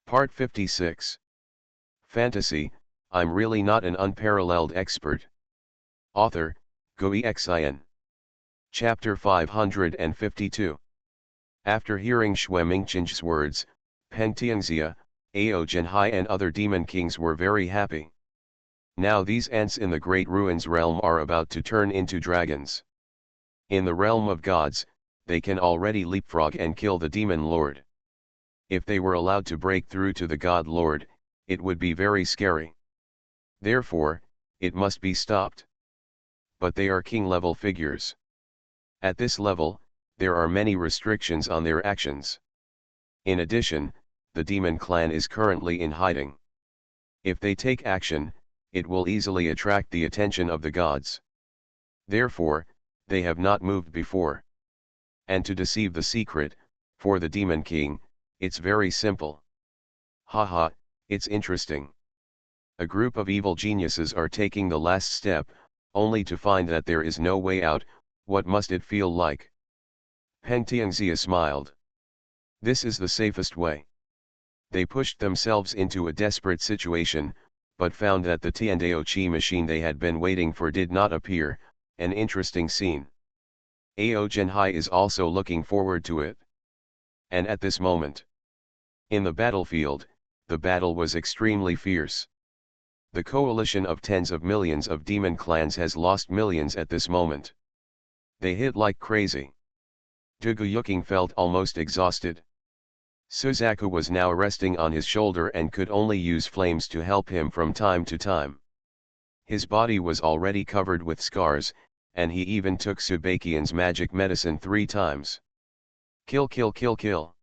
Part 56. Fantasy, I'm really not an unparalleled expert. Author, Xuanhuan. Chapter 552. After hearing Xuanhuan's words, Pengtianxia, Ao and other demon kings were very happy. Now these ants in the Great Ruins realm are about to turn into dragons. In the realm of gods, they can already leapfrog and kill the demon lord. If they were allowed to break through to the God Lord, it would be very scary. Therefore, it must be stopped. But they are king-level figures. At this level, there are many restrictions on their actions. In addition, the demon clan is currently in hiding. If they take action, it will easily attract the attention of the gods. Therefore, they have not moved before. And to deceive the secret, for the demon king, it's very simple. Haha, it's interesting. A group of evil geniuses are taking the last step, only to find that there is no way out. What must it feel like? Pengtianxia smiled. This is the safest way. They pushed themselves into a desperate situation, but found that the Tiandao Qi machine they had been waiting for did not appear, an interesting scene. Ao Genhai is also looking forward to it. And at this moment, in the battlefield, the battle was extremely fierce. The coalition of tens of millions of demon clans has lost millions at this moment. They hit like crazy. Duguyuking felt almost exhausted. Suzaku was now resting on his shoulder and could only use flames to help him from time to time. His body was already covered with scars, and he even took Subakian's magic medicine 3 times. Kill kill kill kill.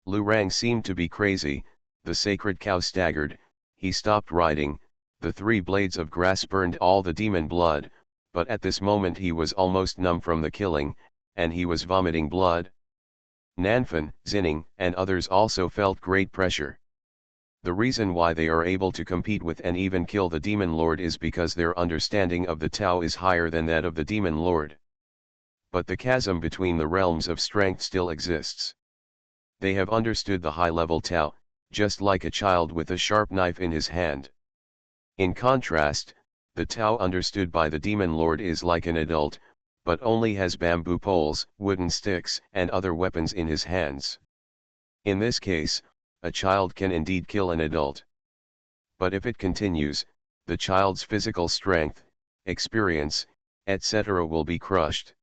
Lu Rang seemed to be crazy, the sacred cow staggered, he stopped riding, the 3 blades of grass burned all the demon blood, but at this moment he was almost numb from the killing, and he was vomiting blood. Nanfan, Xining, and others also felt great pressure. The reason why they are able to compete with and even kill the demon lord is because their understanding of the Tao is higher than that of the demon lord. But the chasm between the realms of strength still exists. They have understood the high-level Tao, just like a child with a sharp knife in his hand. In contrast, the Tao understood by the demon lord is like an adult, but only has bamboo poles, wooden sticks, and other weapons in his hands. In this case, a child can indeed kill an adult. But if it continues, the child's physical strength, experience, etc. will be crushed.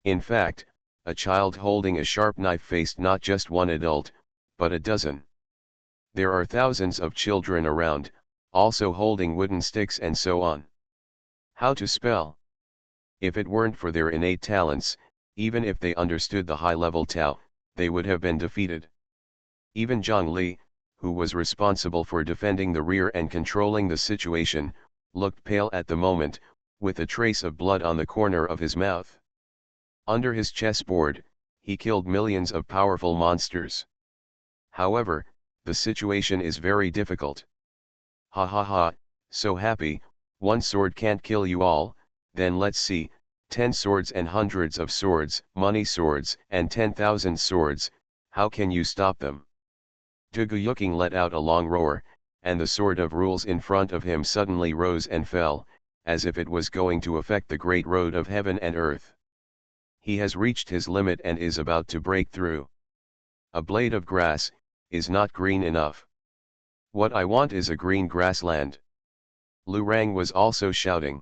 In fact, a child holding a sharp knife faced not just one adult, but a dozen. There are thousands of children around, also holding wooden sticks and so on. How to spell? If it weren't for their innate talents, even if they understood the high-level Tao, they would have been defeated. Even Zhang Li, who was responsible for defending the rear and controlling the situation, looked pale at the moment, with a trace of blood on the corner of his mouth. Under his chessboard, he killed millions of powerful monsters. However, the situation is very difficult. Ha ha ha, so happy, 1 sword can't kill you all, then let's see, 10 swords and hundreds of swords, money swords, and 10,000 swords, how can you stop them? Duguyuking let out a long roar, and the sword of rules in front of him suddenly rose and fell, as if it was going to affect the great road of heaven and earth. He has reached his limit and is about to break through. A blade of grass is not green enough. What I want is a green grassland. Lu Rang was also shouting.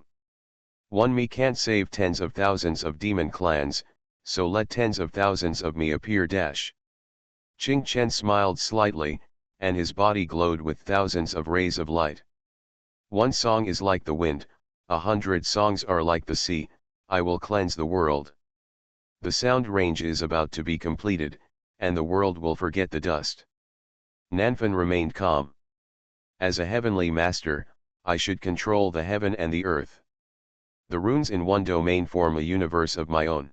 Me can't save tens of thousands of demon clans, so let tens of thousands of me appear. Qing Chen smiled slightly, and his body glowed with thousands of rays of light. 1 song is like the wind, 100 songs are like the sea, I will cleanse the world. The sound range is about to be completed, and the world will forget the dust. Nanfan remained calm. As a heavenly master, I should control the heaven and the earth. The runes in one domain form a universe of my own.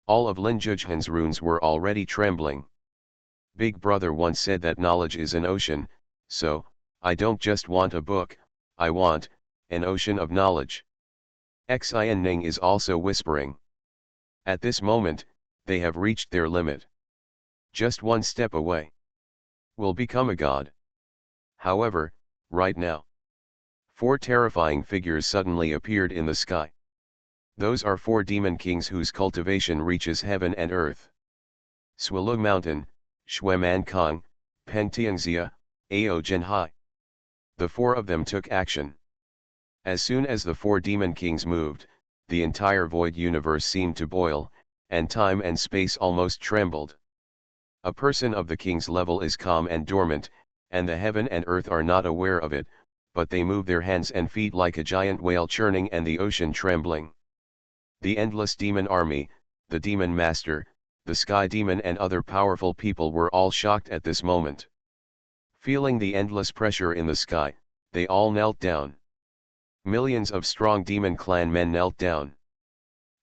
All of Lin Zhuzhan's runes were already trembling. Big Brother once said that knowledge is an ocean, so, I don't just want a book, I want an ocean of knowledge. Xin Ning is also whispering. At this moment, they have reached their limit. Just 1 step away. will become a god. However, right now, four terrifying figures suddenly appeared in the sky. Those are four demon kings whose cultivation reaches heaven and earth. Swulu Mountain, Xuanhuan Kong, Pengtiangxia, Ao Genhai. The four of them took action. As soon as the four demon kings moved, the entire void universe seemed to boil, and time and space almost trembled. A person of the king's level is calm and dormant, and the heaven and earth are not aware of it, but they move their hands and feet like a giant whale churning and the ocean trembling. The endless demon army, the demon master, the sky demon and other powerful people were all shocked at this moment. Feeling the endless pressure in the sky, they all knelt down. Millions of strong demon clan men knelt down.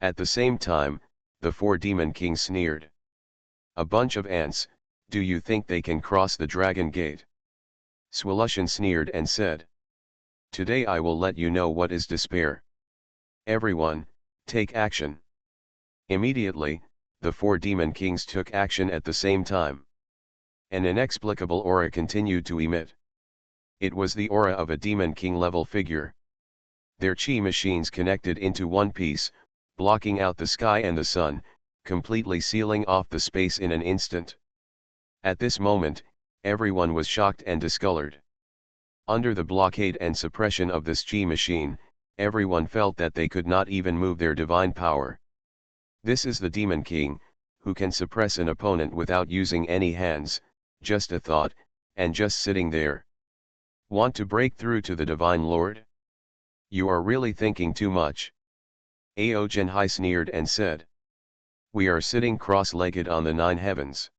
At the same time, the four demon kings sneered. A bunch of ants, do you think they can cross the dragon gate? Xuanhuan sneered and said. Today I will let you know what is despair. Everyone, take action. Immediately, the four demon kings took action at the same time. An inexplicable aura continued to emit. It was the aura of a demon king level figure. Their chi machines connected into one piece, blocking out the sky and the sun, completely sealing off the space in an instant. At this moment, everyone was shocked and discolored. Under the blockade and suppression of this chi machine, everyone felt that they could not even move their divine power. This is the demon king, who can suppress an opponent without using any hands, just a thought, and just sitting there. Want to break through to the divine lord? You are really thinking too much. Ao Genhai sneered and said. We are sitting cross-legged on the nine heavens.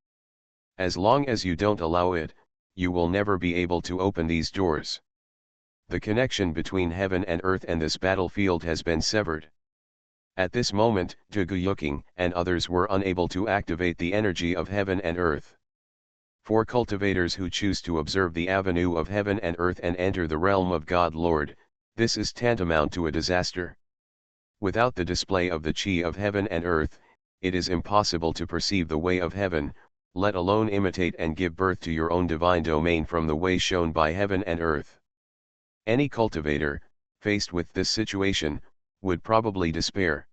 As long as you don't allow it, you will never be able to open these doors. The connection between heaven and earth and this battlefield has been severed. At this moment, Duguyuking and others were unable to activate the energy of heaven and earth. For cultivators who choose to observe the avenue of heaven and earth and enter the realm of God Lord, this is tantamount to a disaster. Without the display of the chi of heaven and earth, it is impossible to perceive the way of heaven, let alone imitate and give birth to your own divine domain from the way shown by heaven and earth. Any cultivator, faced with this situation, would probably despair.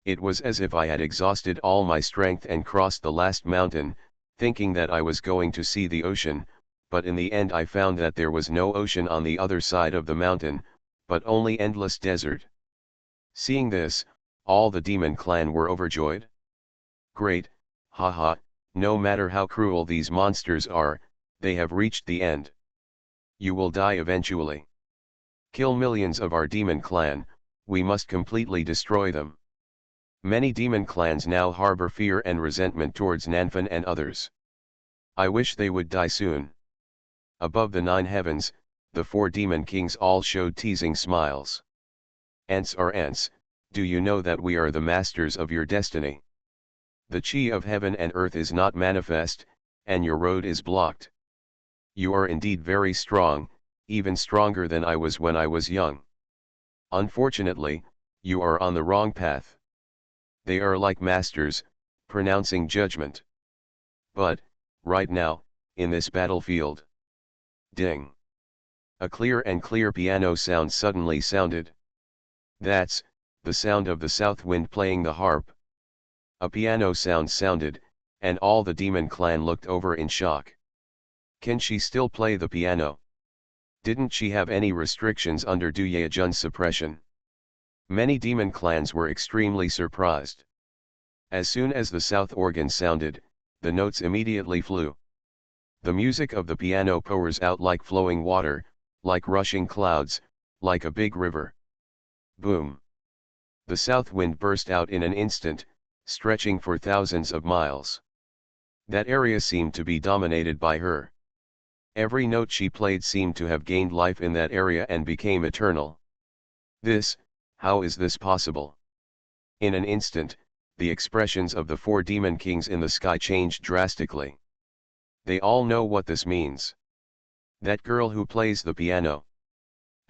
It was as if I had exhausted all my strength and crossed the last mountain, thinking that I was going to see the ocean, but in the end I found that there was no ocean on the other side of the mountain, but only endless desert. Seeing this, all the demon clan were overjoyed. Great, haha, no matter how cruel these monsters are, they have reached the end. You will die eventually. Kill millions of our demon clan, we must completely destroy them. Many demon clans now harbor fear and resentment towards Nanfan and others. I wish they would die soon. Above the nine heavens, the four demon kings all showed teasing smiles. Ants are ants, do you know that we are the masters of your destiny? The chi of heaven and earth is not manifest, and your road is blocked. You are indeed very strong, even stronger than I was when I was young. Unfortunately, you are on the wrong path. They are like masters, pronouncing judgment. But, right now, in this battlefield. Ding! A clear and clear piano sound suddenly sounded. That's the sound of the south wind playing the harp. A piano sound sounded, and all the demon clan looked over in shock. Can she still play the piano? Didn't she have any restrictions under Du Yejun's suppression? Many demon clans were extremely surprised. As soon as the south organ sounded, the notes immediately flew. The music of the piano pours out like flowing water, like rushing clouds, like a big river. Boom! The south wind burst out in an instant, stretching for thousands of miles. That area seemed to be dominated by her. Every note she played seemed to have gained life in that area and became eternal. How is this possible? In an instant, the expressions of the four demon kings in the sky changed drastically. They all know what this means. That girl who plays the piano.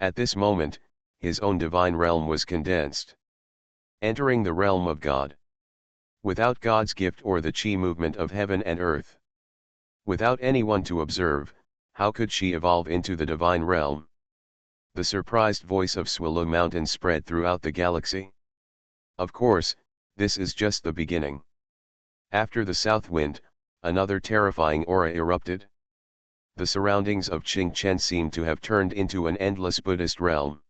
At this moment, his own divine realm was condensed. Entering the realm of God. Without God's gift or the chi movement of heaven and earth. Without anyone to observe, how could she evolve into the divine realm? The surprised voice of Xuanhuan Mountain spread throughout the galaxy. Of course, this is just the beginning. After the south wind, another terrifying aura erupted. The surroundings of Qingchen seemed to have turned into an endless Buddhist realm.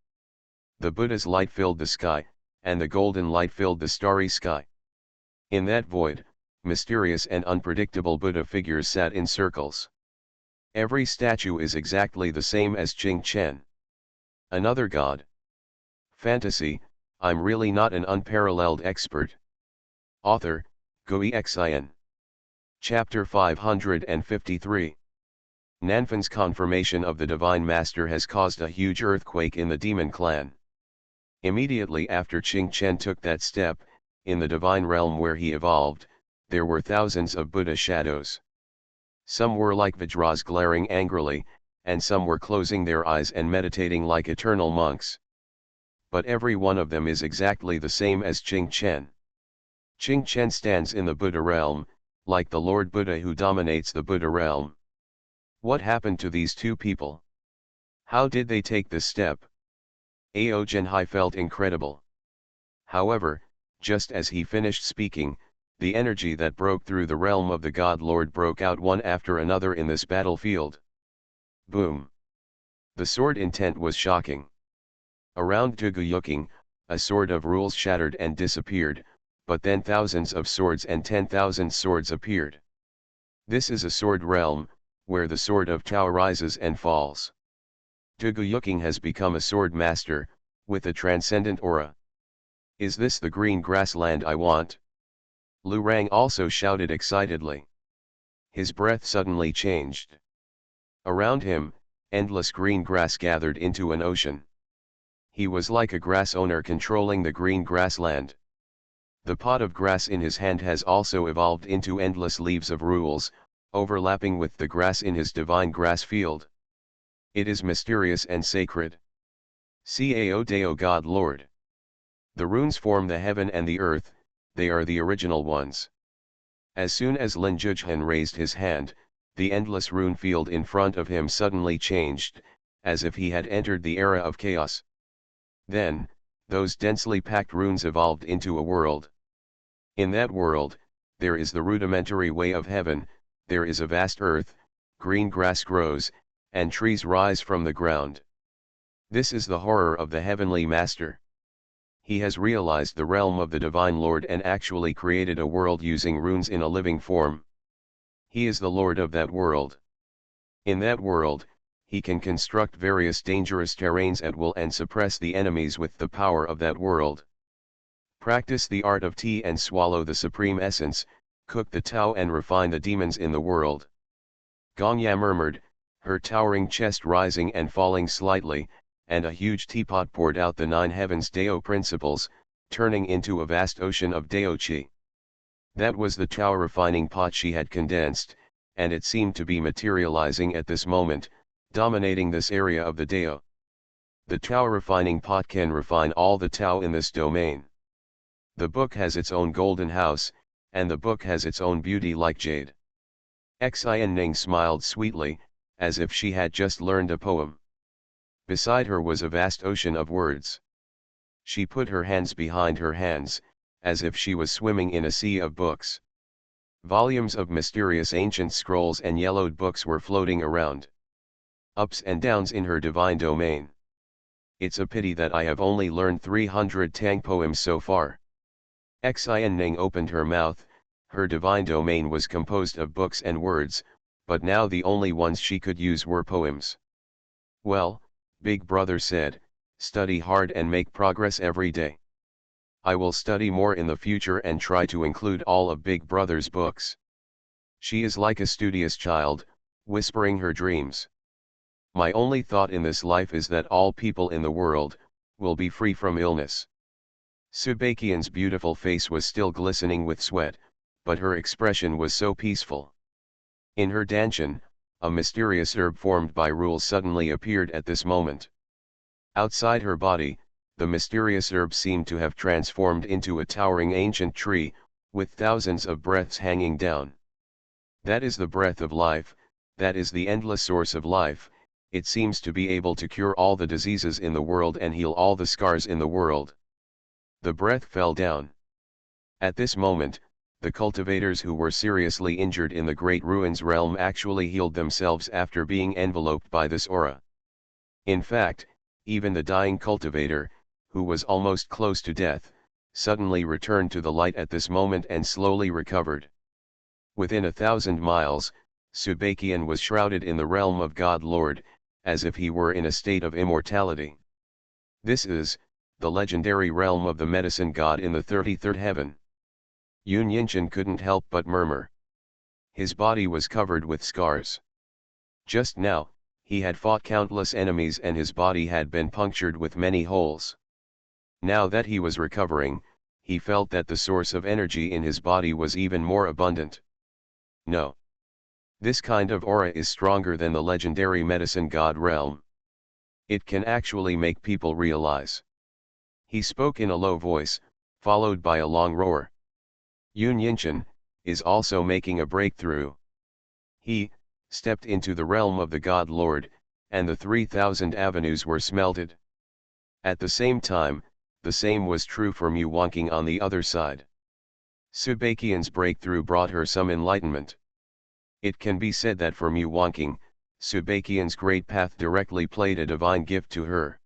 The Buddha's light filled the sky, and the golden light filled the starry sky. In that void, mysterious and unpredictable Buddha figures sat in circles. Every statue is exactly the same as Qingchen. Another god. Fantasy, I'm really not an unparalleled expert. Author, Xuanhuan. Chapter 553. Nanfan's confirmation of the Divine Master has caused a huge earthquake in the demon clan. Immediately after Qingchen took that step, in the divine realm where he evolved, there were thousands of Buddha shadows. Some were like Vajras glaring angrily, and some were closing their eyes and meditating like eternal monks. But every one of them is exactly the same as Qingchen. Qingchen stands in the Buddha realm, like the Lord Buddha who dominates the Buddha realm. What happened to these two people? How did they take this step? Ao Genhai felt incredible. However, just as he finished speaking, the energy that broke through the realm of the God Lord broke out one after another in this battlefield. Boom! The sword intent was shocking. Around Duguyuking, a sword of rules shattered and disappeared, but then thousands of swords and 10,000 swords appeared. This is a sword realm, where the sword of Tao rises and falls. Duguyuking has become a sword master, with a transcendent aura. Is this the green grassland I want? Lu Rang also shouted excitedly. His breath suddenly changed. Around him, endless green grass gathered into an ocean. He was like a grass owner controlling the green grassland. The pot of grass in his hand has also evolved into endless leaves of rules, overlapping with the grass in his divine grass field. It is mysterious and sacred. Cao Deo God Lord. The runes form the heaven and the earth, they are the original ones. As soon as Lin Jujhan raised his hand, the endless rune field in front of him suddenly changed, as if he had entered the era of chaos. Then, those densely packed runes evolved into a world. In that world, there is the rudimentary way of heaven, there is a vast earth, green grass grows, and trees rise from the ground. This is the horror of the heavenly master. He has realized the realm of the Divine Lord and actually created a world using runes in a living form. He is the Lord of that world. In that world, he can construct various dangerous terrains at will and suppress the enemies with the power of that world. Practice the art of tea and swallow the supreme essence, cook the Tao and refine the demons in the world. Gongya murmured, her towering chest rising and falling slightly, and a huge teapot poured out the 9 heavens Dao principles, turning into a vast ocean of Dao Qi. That was the Tao refining pot she had condensed, and it seemed to be materializing at this moment, dominating this area of the Dao. The Tao refining pot can refine all the Tao in this domain. The book has its own golden house, and the book has its own beauty like jade. Xin Ning smiled sweetly, as if she had just learned a poem. Beside her was a vast ocean of words. She put her hands behind her hands, as if she was swimming in a sea of books. Volumes of mysterious ancient scrolls and yellowed books were floating around. Ups and downs in her divine domain. It's a pity that I have only learned 300 Tang poems so far. Xin Ning opened her mouth, her divine domain was composed of books and words, but now the only ones she could use were poems. Well, Big Brother said, study hard and make progress every day. I will study more in the future and try to include all of Big Brother's books. She is like a studious child, whispering her dreams. My only thought in this life is that all people in the world will be free from illness. Subakian's beautiful face was still glistening with sweat, but her expression was so peaceful. In her danchan, a mysterious herb formed by rules suddenly appeared at this moment. Outside her body, the mysterious herb seemed to have transformed into a towering ancient tree, with thousands of breaths hanging down. That is the breath of life, that is the endless source of life. It seems to be able to cure all the diseases in the world and heal all the scars in the world. The breath fell down. At this moment, the cultivators who were seriously injured in the Great Ruins realm actually healed themselves after being enveloped by this aura. In fact, even the dying cultivator, who was almost close to death, suddenly returned to the light at this moment and slowly recovered. Within 1,000 miles, Xuanhuan was shrouded in the realm of God Lord, as if he were in a state of immortality. This is the legendary realm of the medicine god in the 33rd heaven. Xuanhuan couldn't help but murmur. His body was covered with scars. Just now, he had fought countless enemies and his body had been punctured with many holes. Now that he was recovering, he felt that the source of energy in his body was even more abundant. No. This kind of aura is stronger than the legendary medicine god realm. It can actually make people realize. He spoke in a low voice, followed by a long roar. Xuanhuan is also making a breakthrough. He stepped into the realm of the God Lord, and the 3,000 avenues were smelted. At the same time, the same was true for Xuanhuan on the other side. Xuanhuan's breakthrough brought her some enlightenment. It can be said that for Xuanhuan, Xuanhuan's great path directly played a divine gift to her.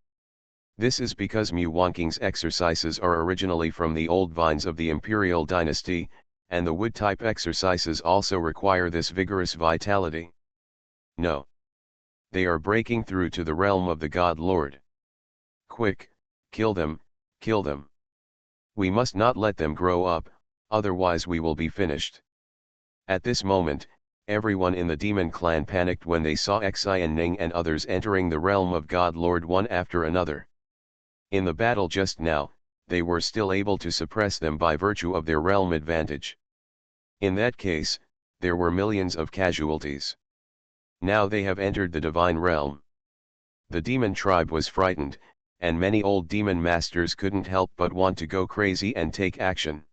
This is because Xuanhuan's exercises are originally from the old vines of the imperial dynasty, and the wood-type exercises also require this vigorous vitality. No. They are breaking through to the realm of the God Lord. Quick, kill them, kill them. We must not let them grow up, otherwise we will be finished. At this moment, everyone in the demon clan panicked when they saw Xuanhuan and others entering the realm of God Lord one after another. In the battle just now, they were still able to suppress them by virtue of their realm advantage. In that case, there were millions of casualties. Now they have entered the divine realm. The demon tribe was frightened, and many old demon masters couldn't help but want to go crazy and take action.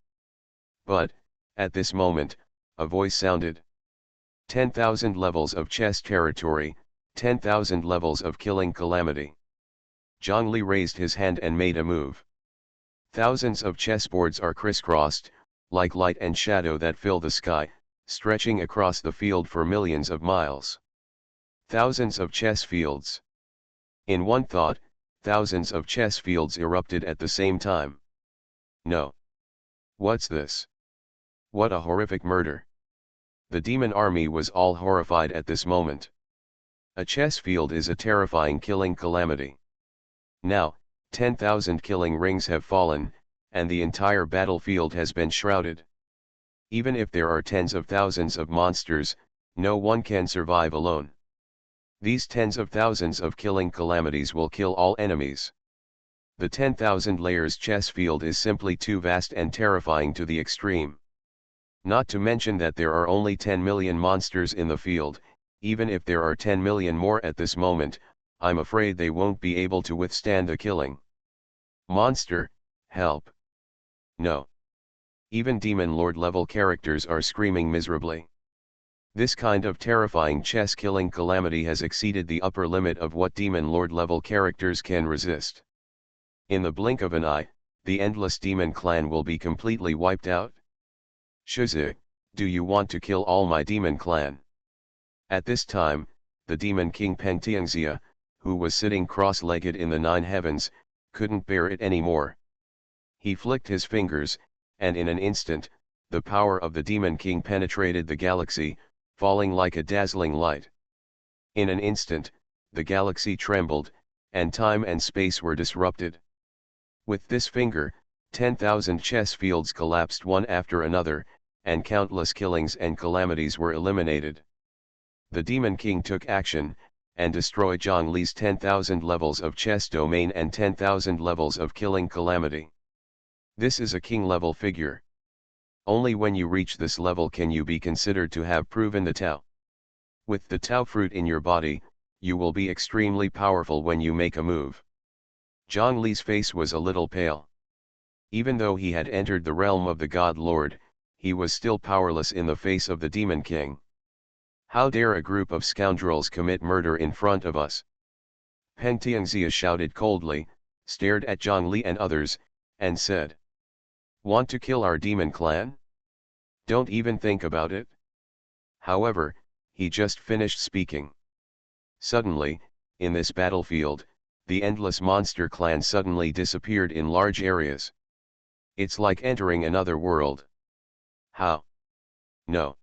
But, at this moment, a voice sounded. 10,000 levels of chess territory, 10,000 levels of killing calamity. Zhongli raised his hand and made a move. Thousands of chessboards are crisscrossed, like light and shadow that fill the sky, stretching across the field for millions of miles. Thousands of chess fields. In one thought, thousands of chess fields erupted at the same time. No. What's this? What a horrific murder. The demon army was all horrified at this moment. A chess field is a terrifying killing calamity. Now, 10,000 killing rings have fallen, and the entire battlefield has been shrouded. Even if there are tens of thousands of monsters, no one can survive alone. These tens of thousands of killing calamities will kill all enemies. The 10,000 layers chess field is simply too vast and terrifying to the extreme. Not to mention that there are only 10 million monsters in the field. Even if there are 10 million more at this moment, I'm afraid they won't be able to withstand the killing. Monster, help. No. Even Demon Lord level characters are screaming miserably. This kind of terrifying chess killing calamity has exceeded the upper limit of what Demon Lord level characters can resist. In the blink of an eye, the endless demon clan will be completely wiped out. Shuzi, do you want to kill all my demon clan? At this time, the demon king Pengtiangxia, who was sitting cross-legged in the 9 heavens, couldn't bear it anymore. He flicked his fingers, and in an instant, the power of the demon king penetrated the galaxy, falling like a dazzling light. In an instant, the galaxy trembled, and time and space were disrupted. With this finger, 10,000 chess fields collapsed one after another, and countless killings and calamities were eliminated. The Demon King took action, and destroyed Zhongli's 10,000 levels of chess domain and 10,000 levels of killing calamity. This is a king-level figure. Only when you reach this level can you be considered to have proven the Tao. With the Tao fruit in your body, you will be extremely powerful when you make a move. Zhongli's face was a little pale. Even though he had entered the realm of the God Lord, he was still powerless in the face of the Demon King. How dare a group of scoundrels commit murder in front of us? Peng Tianxia shouted coldly, stared at Zhang Li and others, and said. Want to kill our demon clan? Don't even think about it. However, he just finished speaking. Suddenly, in this battlefield, the endless monster clan suddenly disappeared in large areas. It's like entering another world. How? No.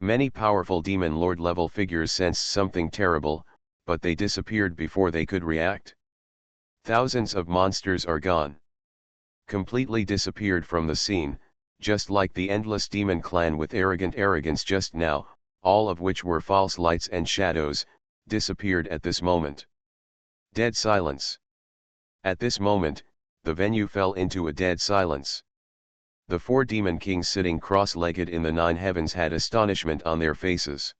Many powerful demon lord level figures sensed something terrible, but they disappeared before they could react. Thousands of monsters are gone. Completely disappeared from the scene, just like the endless demon clan with arrogant arrogance just now, all of which were false lights and shadows, disappeared at this moment. Dead silence. At this moment, the venue fell into a dead silence. The four demon kings sitting cross-legged in the nine heavens had astonishment on their faces.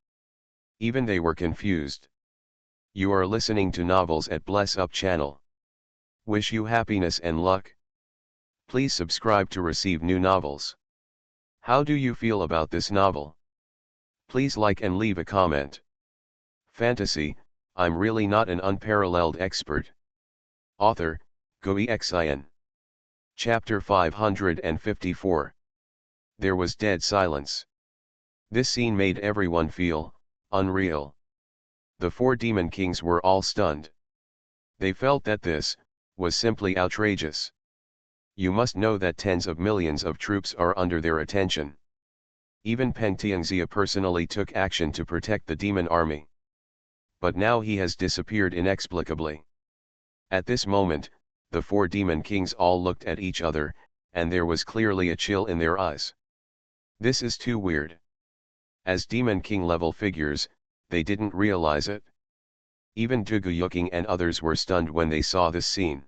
Even they were confused. You are listening to novels at Bless Up channel. Wish you happiness and luck. Please subscribe to receive new novels. How do you feel about this novel? Please like and leave a comment. Fantasy, I'm really not an unparalleled expert. Author, Xuanhuan. Chapter 554. There was dead silence. This scene made everyone feel unreal. The four demon kings were all stunned. They felt that this was simply outrageous. You must know that tens of millions of troops are under their attention. Even Peng Tianxia personally took action to protect the demon army. But now he has disappeared inexplicably. At this moment, the four demon kings all looked at each other, and there was clearly a chill in their eyes. This is too weird. As demon king level figures, they didn't realize it. Even Zhuge Yuqing and others were stunned when they saw this scene.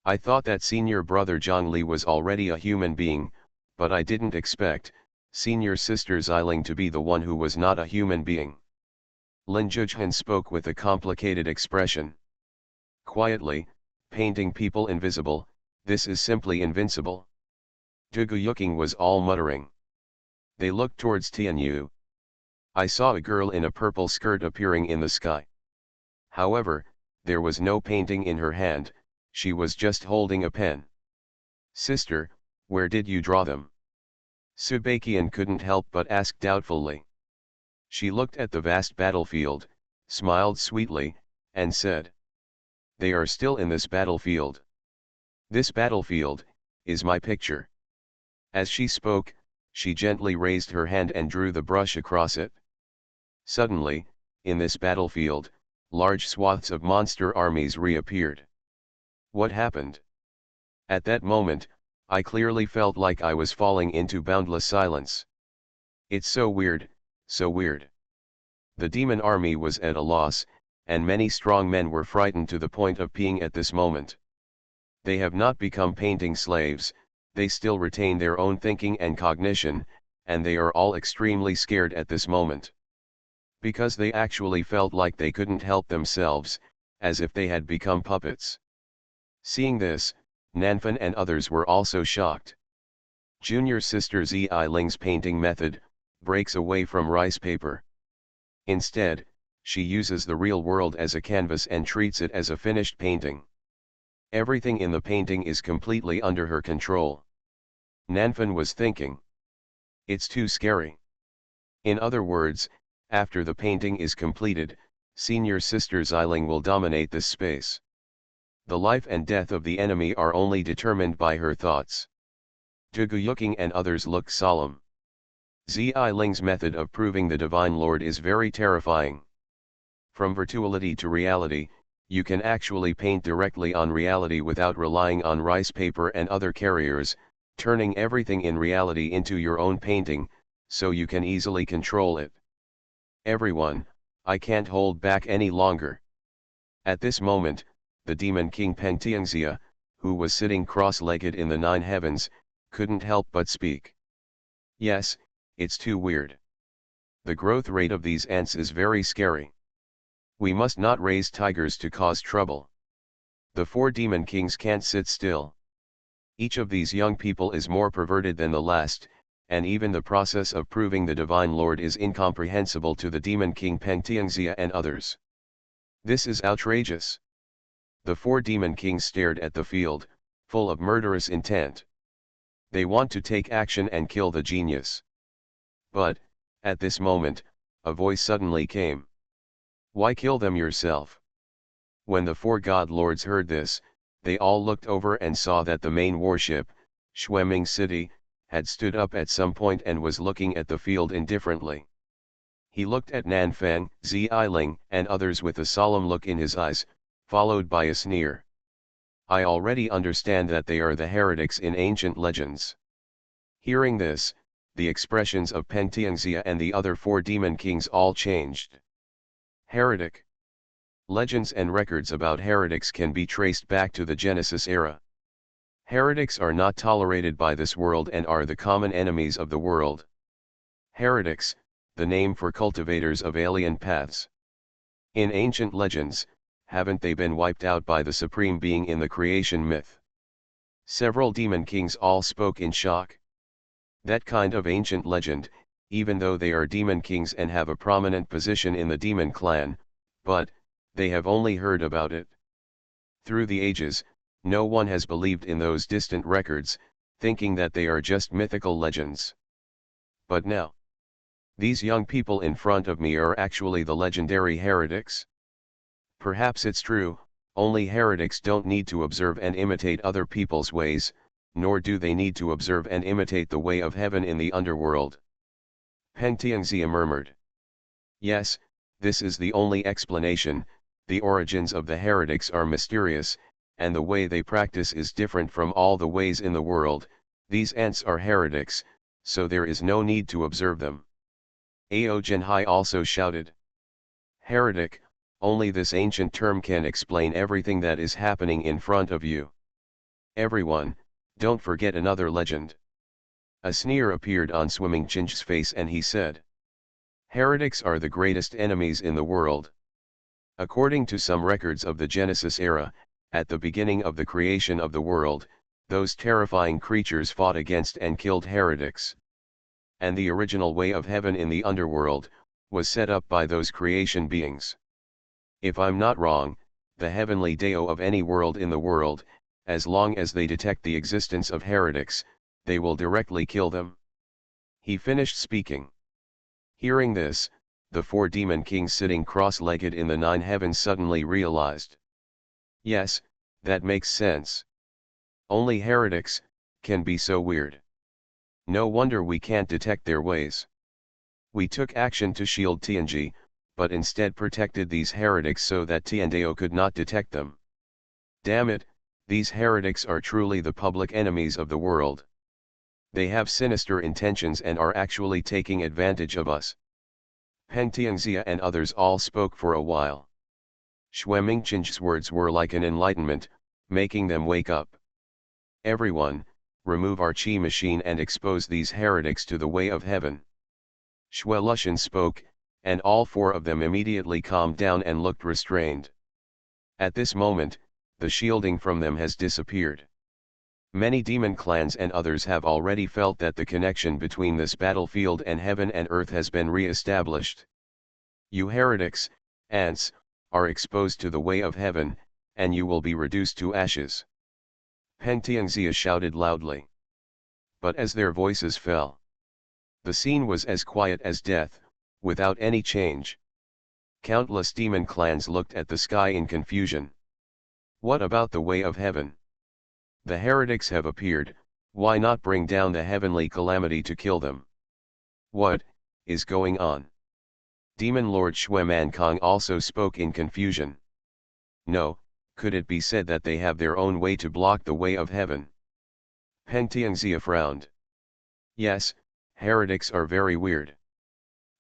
I thought that senior brother Zhang Li was already a human being, but I didn't expect senior sister Xiling to be the one who was not a human being. Lin Zhujian spoke with a complicated expression. Quietly, painting people invisible, this is simply invincible. Zhuge Yuqing was all muttering. They looked towards Tianyu. I saw a girl in a purple skirt appearing in the sky. However, there was no painting in her hand, she was just holding a pen. Sister, where did you draw them? Subakian couldn't help but ask doubtfully. She looked at the vast battlefield, smiled sweetly, and said. They are still in this battlefield. This battlefield is my picture. As she spoke, she gently raised her hand and drew the brush across it. Suddenly, in this battlefield, large swaths of monster armies reappeared. What happened? At that moment, I clearly felt like I was falling into boundless silence. It's so weird, so weird. The demon army was at a loss, and many strong men were frightened to the point of peeing at this moment. They have not become painting slaves, they still retain their own thinking and cognition, and they are all extremely scared at this moment. Because they actually felt like they couldn't help themselves, as if they had become puppets. Seeing this, Nanfan and others were also shocked. Junior sister Ziling's painting method breaks away from rice paper. Instead, she uses the real world as a canvas and treats it as a finished painting. Everything in the painting is completely under her control. Nanfan was thinking. It's too scary. In other words, after the painting is completed, senior sister Xiling will dominate this space. The life and death of the enemy are only determined by her thoughts. Zhuge Yuqing and others look solemn. Ziling's method of proving the Divine Lord is very terrifying. From virtuality to reality, you can actually paint directly on reality without relying on rice paper and other carriers, turning everything in reality into your own painting, so you can easily control it. Everyone, I can't hold back any longer. At this moment, the demon king Peng Tianxia, who was sitting cross-legged in the nine heavens, couldn't help but speak. Yes, it's too weird. The growth rate of these ants is very scary. We must not raise tigers to cause trouble. The four demon kings can't sit still. Each of these young people is more perverted than the last, and even the process of proving the Divine Lord is incomprehensible to the demon king Peng Tianxia and others. This is outrageous. The 4 demon kings stared at the field, full of murderous intent. They want to take action and kill the genius. But, at this moment, a voice suddenly came. Why kill them yourself? When the 4 god lords heard this, they all looked over and saw that the main warship, Xuanming City, had stood up at some point and was looking at the field indifferently. He looked at Nanfang, Ziling, and others with a solemn look in his eyes, followed by a sneer. I already understand that they are the heretics in ancient legends. Hearing this, the expressions of Peng Tianxia and the other 4 demon kings all changed. Heretic. Legends and records about heretics can be traced back to the Genesis era. Heretics are not tolerated by this world and are the common enemies of the world. Heretics, the name for cultivators of alien paths. In ancient legends, haven't they been wiped out by the supreme being in the creation myth? Several demon kings all spoke in shock. That kind of ancient legend, even though they are demon kings and have a prominent position in the demon clan, but, they have only heard about it. Through the ages, no one has believed in those distant records, thinking that they are just mythical legends. But now, these young people in front of me are actually the legendary heretics. Perhaps it's true, only heretics don't need to observe and imitate other people's ways, nor do they need to observe and imitate the way of heaven in the underworld. Peng Tianxia murmured. Yes, this is the only explanation. The origins of the heretics are mysterious, and the way they practice is different from all the ways in the world. These ants are heretics, so there is no need to observe them. Ao Genhai also shouted. Heretic, only this ancient term can explain everything that is happening in front of you. Everyone, don't forget another legend. A sneer appeared on Swimming Chinch's face and he said. Heretics are the greatest enemies in the world. According to some records of the Genesis era, at the beginning of the creation of the world, those terrifying creatures fought against and killed heretics. And the original way of heaven in the underworld, was set up by those creation beings. If I'm not wrong, the heavenly Deo of any world in the world, as long as they detect the existence of heretics, they will directly kill them. He finished speaking. Hearing this, the 4 demon kings sitting cross-legged in the 9 heavens suddenly realized. Yes, that makes sense. Only heretics can be so weird. No wonder we can't detect their ways. We took action to shield Tianji, but instead protected these heretics so that Tiandao could not detect them. Damn it, these heretics are truly the public enemies of the world. They have sinister intentions and are actually taking advantage of us. Peng Tianxia and others all spoke for a while. Shueming Qin's words were like an enlightenment, making them wake up. Everyone, remove our qi machine and expose these heretics to the way of heaven. Xue Lushan spoke, and all 4 of them immediately calmed down and looked restrained. At this moment, the shielding from them has disappeared. Many demon clans and others have already felt that the connection between this battlefield and heaven and earth has been re-established. You heretics, ants, are exposed to the way of heaven, and you will be reduced to ashes. Peng Tianxia shouted loudly. But as their voices fell, the scene was as quiet as death, without any change. Countless demon clans looked at the sky in confusion. What about the way of heaven? The heretics have appeared, why not bring down the heavenly calamity to kill them? What is going on? Demon Lord Xueman Kong also spoke in confusion. No, could it be said that they have their own way to block the way of heaven? Peng Tianxia frowned. Yes, heretics are very weird.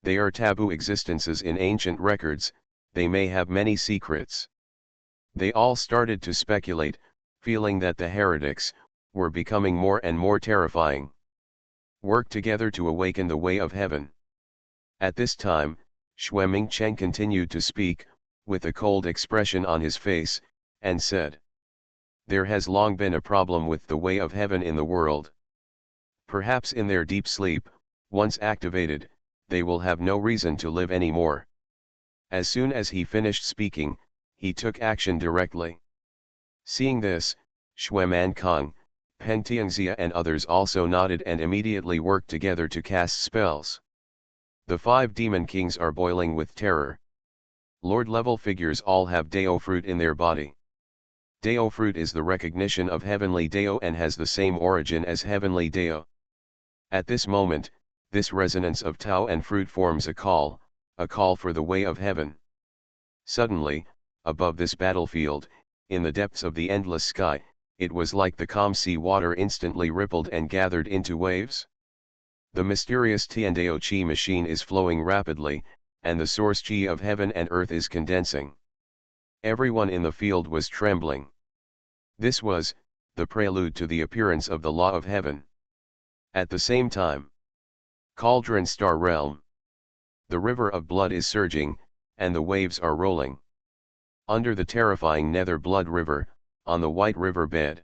They are taboo existences in ancient records, they may have many secrets. They all started to speculate, feeling that the heretics were becoming more and more terrifying. Work together to awaken the way of heaven. At this time, Xueming Cheng continued to speak, with a cold expression on his face, and said, there has long been a problem with the way of heaven in the world. Perhaps in their deep sleep, once activated, they will have no reason to live anymore. As soon as he finished speaking, he took action directly. Seeing this, Xuanhuan Kong, Peng Tianxia and others also nodded and immediately worked together to cast spells. The 5 demon kings are boiling with terror. Lord-level figures all have Dao fruit in their body. Dao fruit is the recognition of heavenly Dao and has the same origin as heavenly Dao. At this moment, this resonance of Tao and fruit forms a call for the way of heaven. Suddenly, above this battlefield, in the depths of the endless sky, it was like the calm sea water instantly rippled and gathered into waves. The mysterious Tiandao Qi machine is flowing rapidly, and the source Qi of heaven and earth is condensing. Everyone in the field was trembling. This was the prelude to the appearance of the law of heaven. At the same time, Cauldron Star Realm. The river of blood is surging, and the waves are rolling. Under the terrifying Nether Blood River, on the white river bed.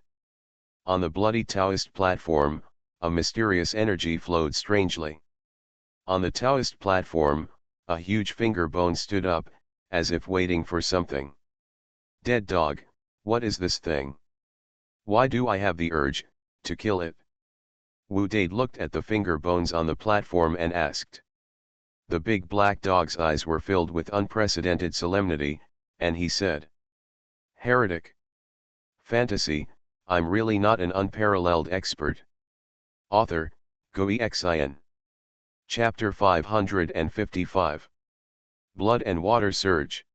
On the bloody Taoist platform, a mysterious energy flowed strangely. On the Taoist platform, a huge finger bone stood up, as if waiting for something. Dead dog, what is this thing? Why do I have the urge to kill it? Wu Dade looked at the finger bones on the platform and asked. The big black dog's eyes were filled with unprecedented solemnity, and he said. Heretic. Fantasy, I'm really not an unparalleled expert. Author, Xuanhuan. Chapter 555. Blood and Water Surge.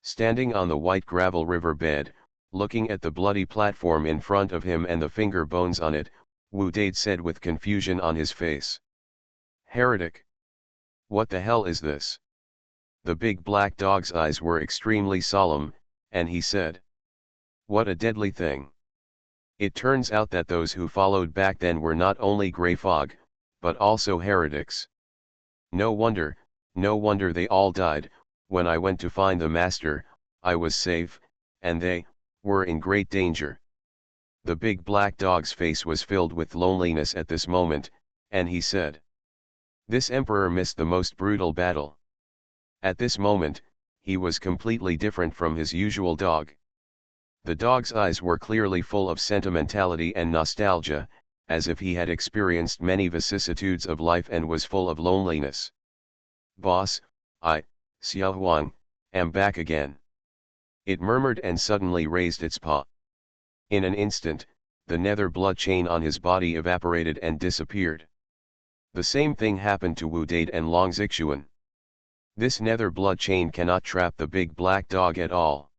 Standing on the white gravel river bed, looking at the bloody platform in front of him and the finger bones on it, Wu Dade said with confusion on his face. Heretic. What the hell is this? The big black dog's eyes were extremely solemn, and he said. What a deadly thing. It turns out that those who followed back then were not only grey fog, but also heretics. No wonder they all died. When I went to find the master, I was safe, and they were in great danger. The big black dog's face was filled with loneliness at this moment, and he said. This emperor missed the most brutal battle. At this moment, he was completely different from his usual dog. The dog's eyes were clearly full of sentimentality and nostalgia, as if he had experienced many vicissitudes of life and was full of loneliness. Boss, I, Xuanhuan, am back again. It murmured and suddenly raised its paw. In an instant, the nether blood chain on his body evaporated and disappeared. The same thing happened to Wu Dade and Long Xuanhuan. This nether blood chain cannot trap the big black dog at all.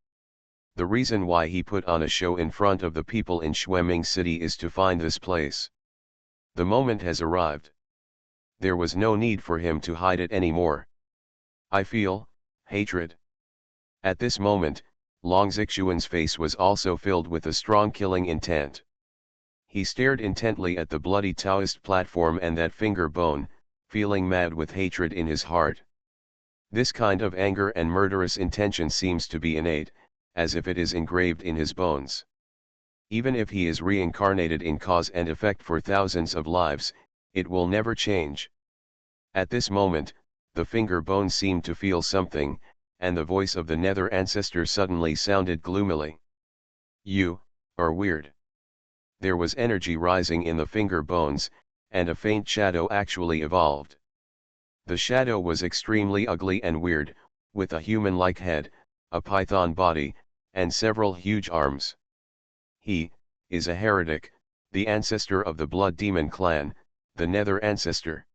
The reason why he put on a show in front of the people in Xueming City is to find this place. The moment has arrived. There was no need for him to hide it anymore. I feel hatred. At this moment, Long Xuanhuan's face was also filled with a strong killing intent. He stared intently at the bloody Taoist platform and that finger bone, feeling mad with hatred in his heart. This kind of anger and murderous intention seems to be innate, as if it is engraved in his bones. Even if he is reincarnated in cause and effect for thousands of lives, it will never change. At this moment, the finger bone seemed to feel something, and the voice of the nether ancestor suddenly sounded gloomily. You are weird. There was energy rising in the finger bones, and a faint shadow actually evolved. The shadow was extremely ugly and weird, with a human-like head, a python body, and several huge arms. He is a heretic, the ancestor of the blood demon clan, the nether ancestor.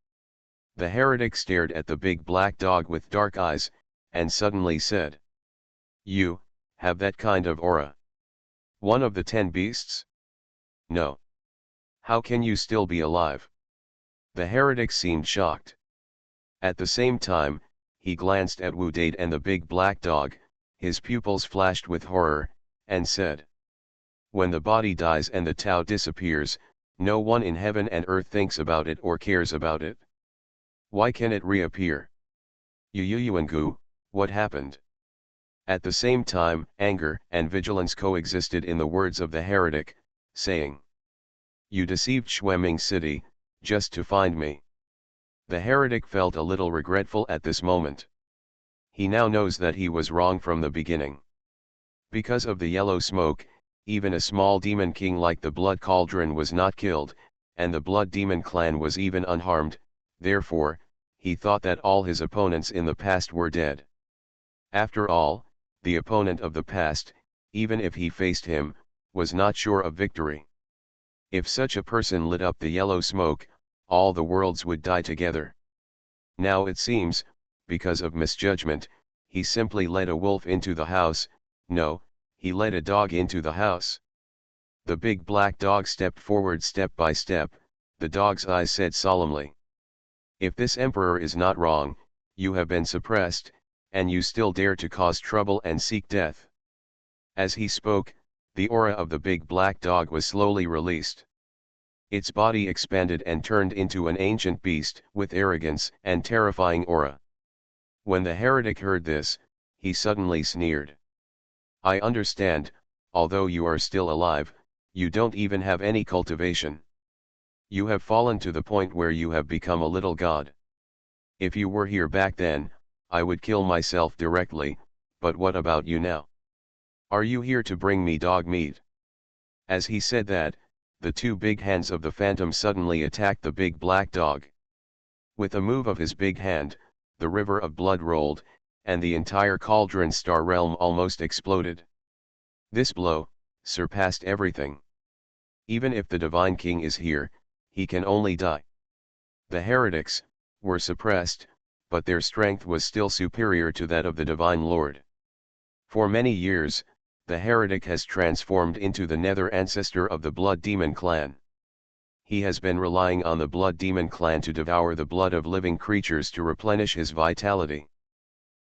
The heretic stared at the big black dog with dark eyes, and suddenly said. You have that kind of aura. One of the 10 beasts? No. How can you still be alive? The heretic seemed shocked. At the same time, he glanced at Wu Dade and the big black dog, his pupils flashed with horror, and said. When the body dies and the Tao disappears, no one in heaven and earth thinks about it or cares about it. Why can it reappear? Yuangu, what happened? At the same time, anger and vigilance coexisted in the words of the heretic, saying. You deceived Xueming City, just to find me. The heretic felt a little regretful at this moment. He now knows that he was wrong from the beginning. Because of the yellow smoke, even a small demon king like the Blood Cauldron was not killed, and the Blood Demon clan was even unharmed. Therefore, he thought that all his opponents in the past were dead. After all, the opponent of the past, even if he faced him, was not sure of victory. If such a person lit up the yellow smoke, all the worlds would die together. Now it seems, because of misjudgment, he simply led a wolf into the house. No, he led a dog into the house. The big black dog stepped forward step by step. The dog's eyes said solemnly, "If this emperor is not wrong, you have been suppressed, and you still dare to cause trouble and seek death." As he spoke, the aura of the big black dog was slowly released. Its body expanded and turned into an ancient beast with arrogance and terrifying aura. When the heretic heard this, he suddenly sneered. "I understand, although you are still alive, you don't even have any cultivation. You have fallen to the point where you have become a little god. If you were here back then, I would kill myself directly, but what about you now? Are you here to bring me dog meat?" As he said that, the two big hands of the phantom suddenly attacked the big black dog. With a move of his big hand, the river of blood rolled, and the entire cauldron star realm almost exploded. This blow surpassed everything. Even if the Divine King is here, he can only die. The heretics were suppressed, but their strength was still superior to that of the Divine Lord. For many years, the heretic has transformed into the nether ancestor of the Blood Demon clan. He has been relying on the Blood Demon clan to devour the blood of living creatures to replenish his vitality.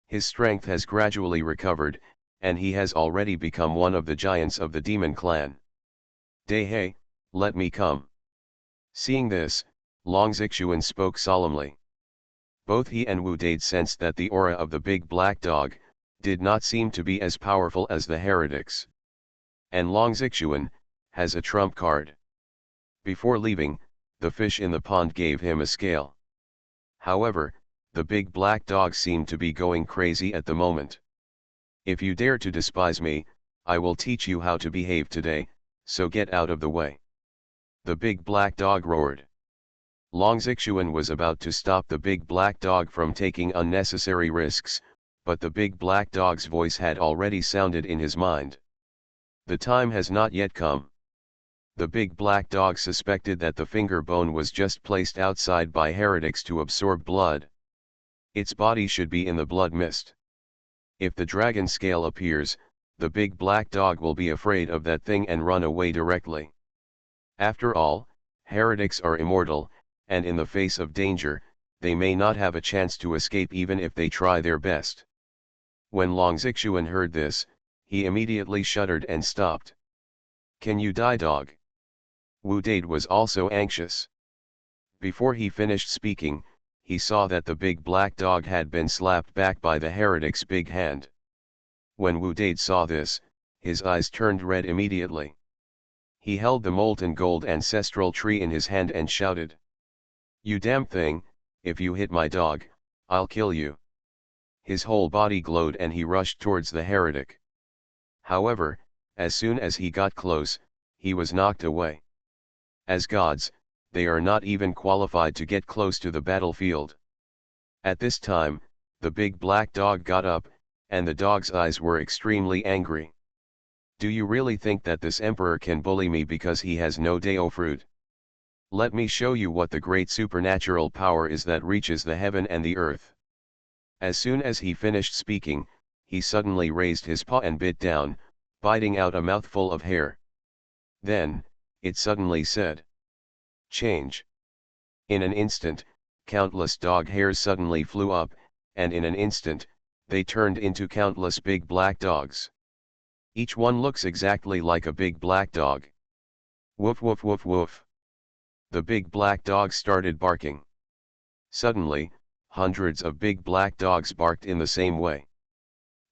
His strength has gradually recovered, and he has already become one of the giants of the demon clan. "Dehei, let me come." Seeing this, Xuanhuan spoke solemnly. Both he and Wu Dade sensed that the aura of the big black dog did not seem to be as powerful as the heretics. And Xuanhuan has a trump card. Before leaving, the fish in the pond gave him a scale. However, the big black dog seemed to be going crazy at the moment. "If you dare to despise me, I will teach you how to behave today, so get out of the way." The big black dog roared. Xuanhuan was about to stop the big black dog from taking unnecessary risks, but the big black dog's voice had already sounded in his mind. The time has not yet come. The big black dog suspected that the finger bone was just placed outside by heretics to absorb blood. Its body should be in the blood mist. If the dragon scale appears, the big black dog will be afraid of that thing and run away directly. After all, heretics are immortal, and in the face of danger, they may not have a chance to escape even if they try their best. When Xuanhuan heard this, he immediately shuddered and stopped. "Can you die, dog?" Wu Dade was also anxious. Before he finished speaking, he saw that the big black dog had been slapped back by the heretic's big hand. When Wu Dade saw this, his eyes turned red immediately. He held the molten gold ancestral tree in his hand and shouted, "You damn thing, if you hit my dog, I'll kill you." His whole body glowed and he rushed towards the heretic. However, as soon as he got close, he was knocked away. As gods, they are not even qualified to get close to the battlefield. At this time, the big black dog got up, and the dog's eyes were extremely angry. "Do you really think that this emperor can bully me because he has no Dao fruit? Let me show you what the great supernatural power is that reaches the heaven and the earth." As soon as he finished speaking, he suddenly raised his paw and bit down, biting out a mouthful of hair. Then, it suddenly said, "Change." In an instant, countless dog hairs suddenly flew up, and in an instant, they turned into countless big black dogs. Each one looks exactly like a big black dog. Woof woof woof woof. The big black dog started barking. Suddenly, hundreds of big black dogs barked in the same way.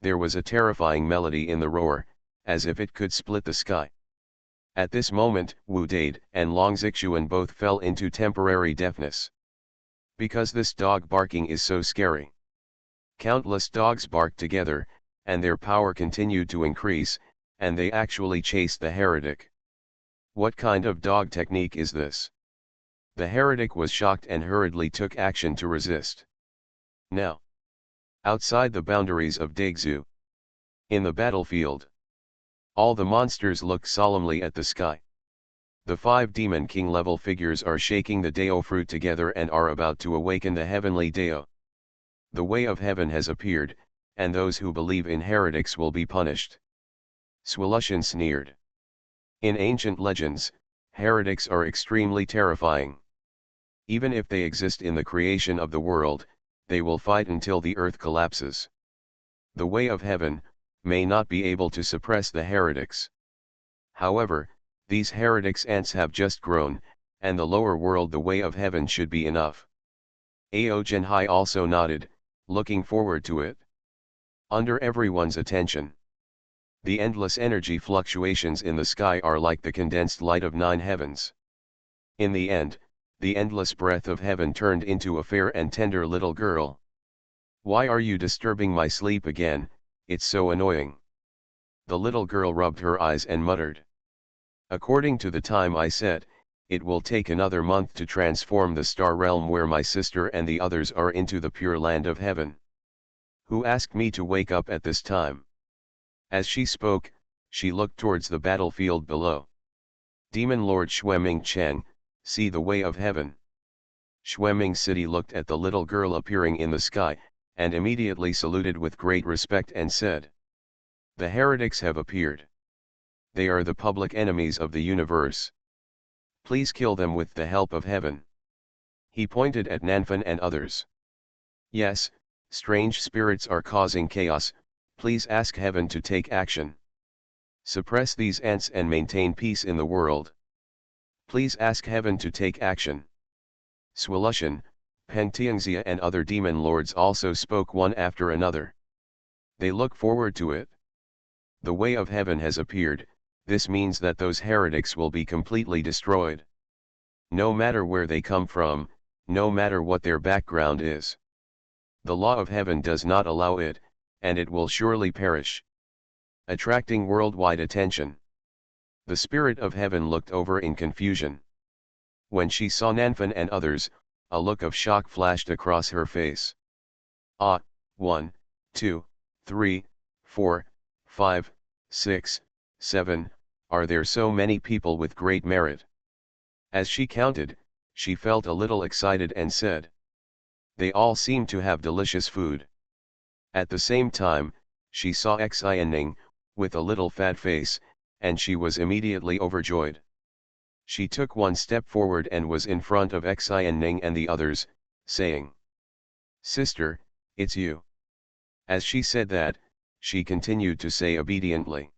There was a terrifying melody in the roar, as if it could split the sky. At this moment, Wu Dade and Long Xuanhuan both fell into temporary deafness. Because this dog barking is so scary. Countless dogs barked together, and their power continued to increase, and they actually chased the heretic. What kind of dog technique is this? The heretic was shocked and hurriedly took action to resist. Now, outside the boundaries of Degzu, in the battlefield, all the monsters look solemnly at the sky. The 5 Demon King level figures are shaking the Dao fruit together and are about to awaken the heavenly Dao. The way of heaven has appeared, and those who believe in heretics will be punished. Xuanhuan sneered. In ancient legends, heretics are extremely terrifying. Even if they exist in the creation of the world, they will fight until the earth collapses. The way of heaven may not be able to suppress the heretics. However, these heretics ants have just grown, and the lower world, the way of heaven, should be enough. Ao Genhai also nodded, looking forward to it. Under everyone's attention, the endless energy fluctuations in the sky are like the condensed light of 9 heavens. In the end, the endless breath of heaven turned into a fair and tender little girl. Why are you disturbing my sleep again? It's so annoying. The little girl rubbed her eyes and muttered. According to the time I set, it will take another month to transform the star realm where my sister and the others are into the pure land of heaven. Who asked me to wake up at this time? As she spoke, she looked towards the battlefield below. Demon Lord Xueming Cheng, see the way of heaven. Xueming City looked at the little girl appearing in the sky, and immediately saluted with great respect and said, "The heretics have appeared. They are the public enemies of the universe. Please kill them with the help of heaven." He pointed at Nanfan and others. "Yes, strange spirits are causing chaos, please ask heaven to take action. Suppress these ants and maintain peace in the world. Please ask heaven to take action." Xuanhuan, Pengtiangxia and other demon lords also spoke one after another. They look forward to it. The way of heaven has appeared, this means that those heretics will be completely destroyed. No matter where they come from, no matter what their background is. The law of heaven does not allow it, and it will surely perish. Attracting worldwide attention. The spirit of heaven looked over in confusion. When she saw Nanfan and others, a look of shock flashed across her face. "Ah, 1, 2, 3, 4, 5, 6, 7, are there so many people with great merit?" As she counted, she felt a little excited and said, "They all seem to have delicious food." At the same time, she saw Xuanning, with a little fat face, and she was immediately overjoyed. She took one step forward and was in front of Xuanning and the others, saying, "Sister, it's you." As she said that, she continued to say obediently,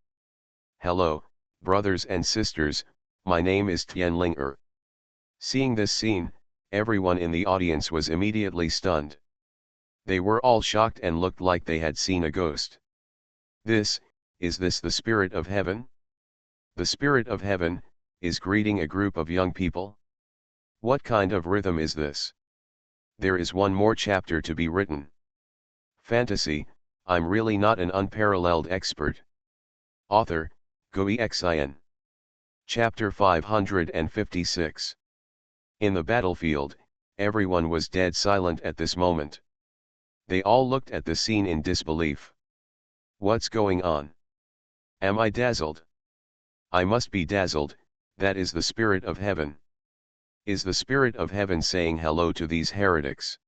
"Hello, brothers and sisters, my name is Tianling." Seeing this scene, everyone in the audience was immediately stunned. They were all shocked and looked like they had seen a ghost. Is this the spirit of heaven? The spirit of heaven is greeting a group of young people? What kind of rhythm is this? There is one more chapter to be written. Fantasy, I'm really not an unparalleled expert. Author, Xuanhuan. Chapter 556. In the battlefield, everyone was dead silent at this moment. They all looked at the scene in disbelief. What's going on? Am I dazzled? I must be dazzled, that is the spirit of heaven. Is the spirit of heaven saying hello to these heretics?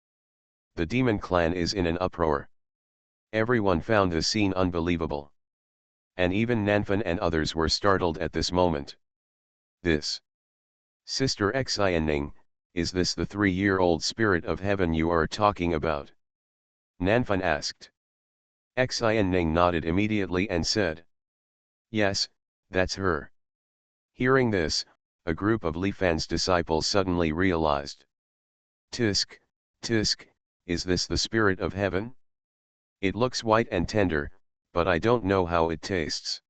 The demon clan is in an uproar. Everyone found the scene unbelievable. And even Nanfan and others were startled at this moment. This. Sister Xuanning, is this the 3-year-old spirit of heaven you are talking about? Nanfan asked. Xuanning nodded immediately and said, "Yes, that's her." Hearing this, a group of Li Fan's disciples suddenly realized. Tisk, tisk, is this the spirit of heaven? It looks white and tender, but I don't know how it tastes.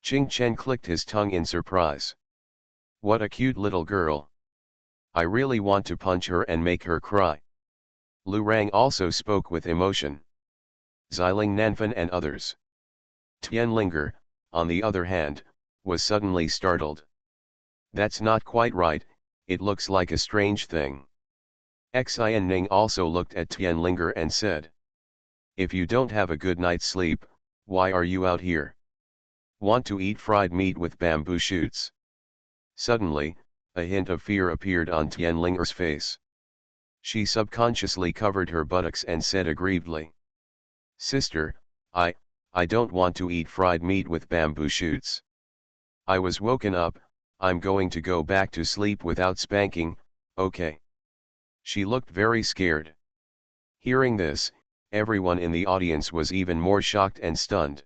Ching Chen clicked his tongue in surprise. What a cute little girl. I really want to punch her and make her cry. Lu Rang also spoke with emotion. Xiling Nanfan and others. Tianlinger, on the other hand, was suddenly startled. That's not quite right, it looks like a strange thing. Xian Ning also looked at Tianlinger and said. If you don't have a good night's sleep, why are you out here? Want to eat fried meat with bamboo shoots? Suddenly, a hint of fear appeared on Tianlinger's face. She subconsciously covered her buttocks and said aggrievedly. Sister, I don't want to eat fried meat with bamboo shoots. I was woken up, I'm going to go back to sleep without spanking, okay? She looked very scared. Hearing this, everyone in the audience was even more shocked and stunned.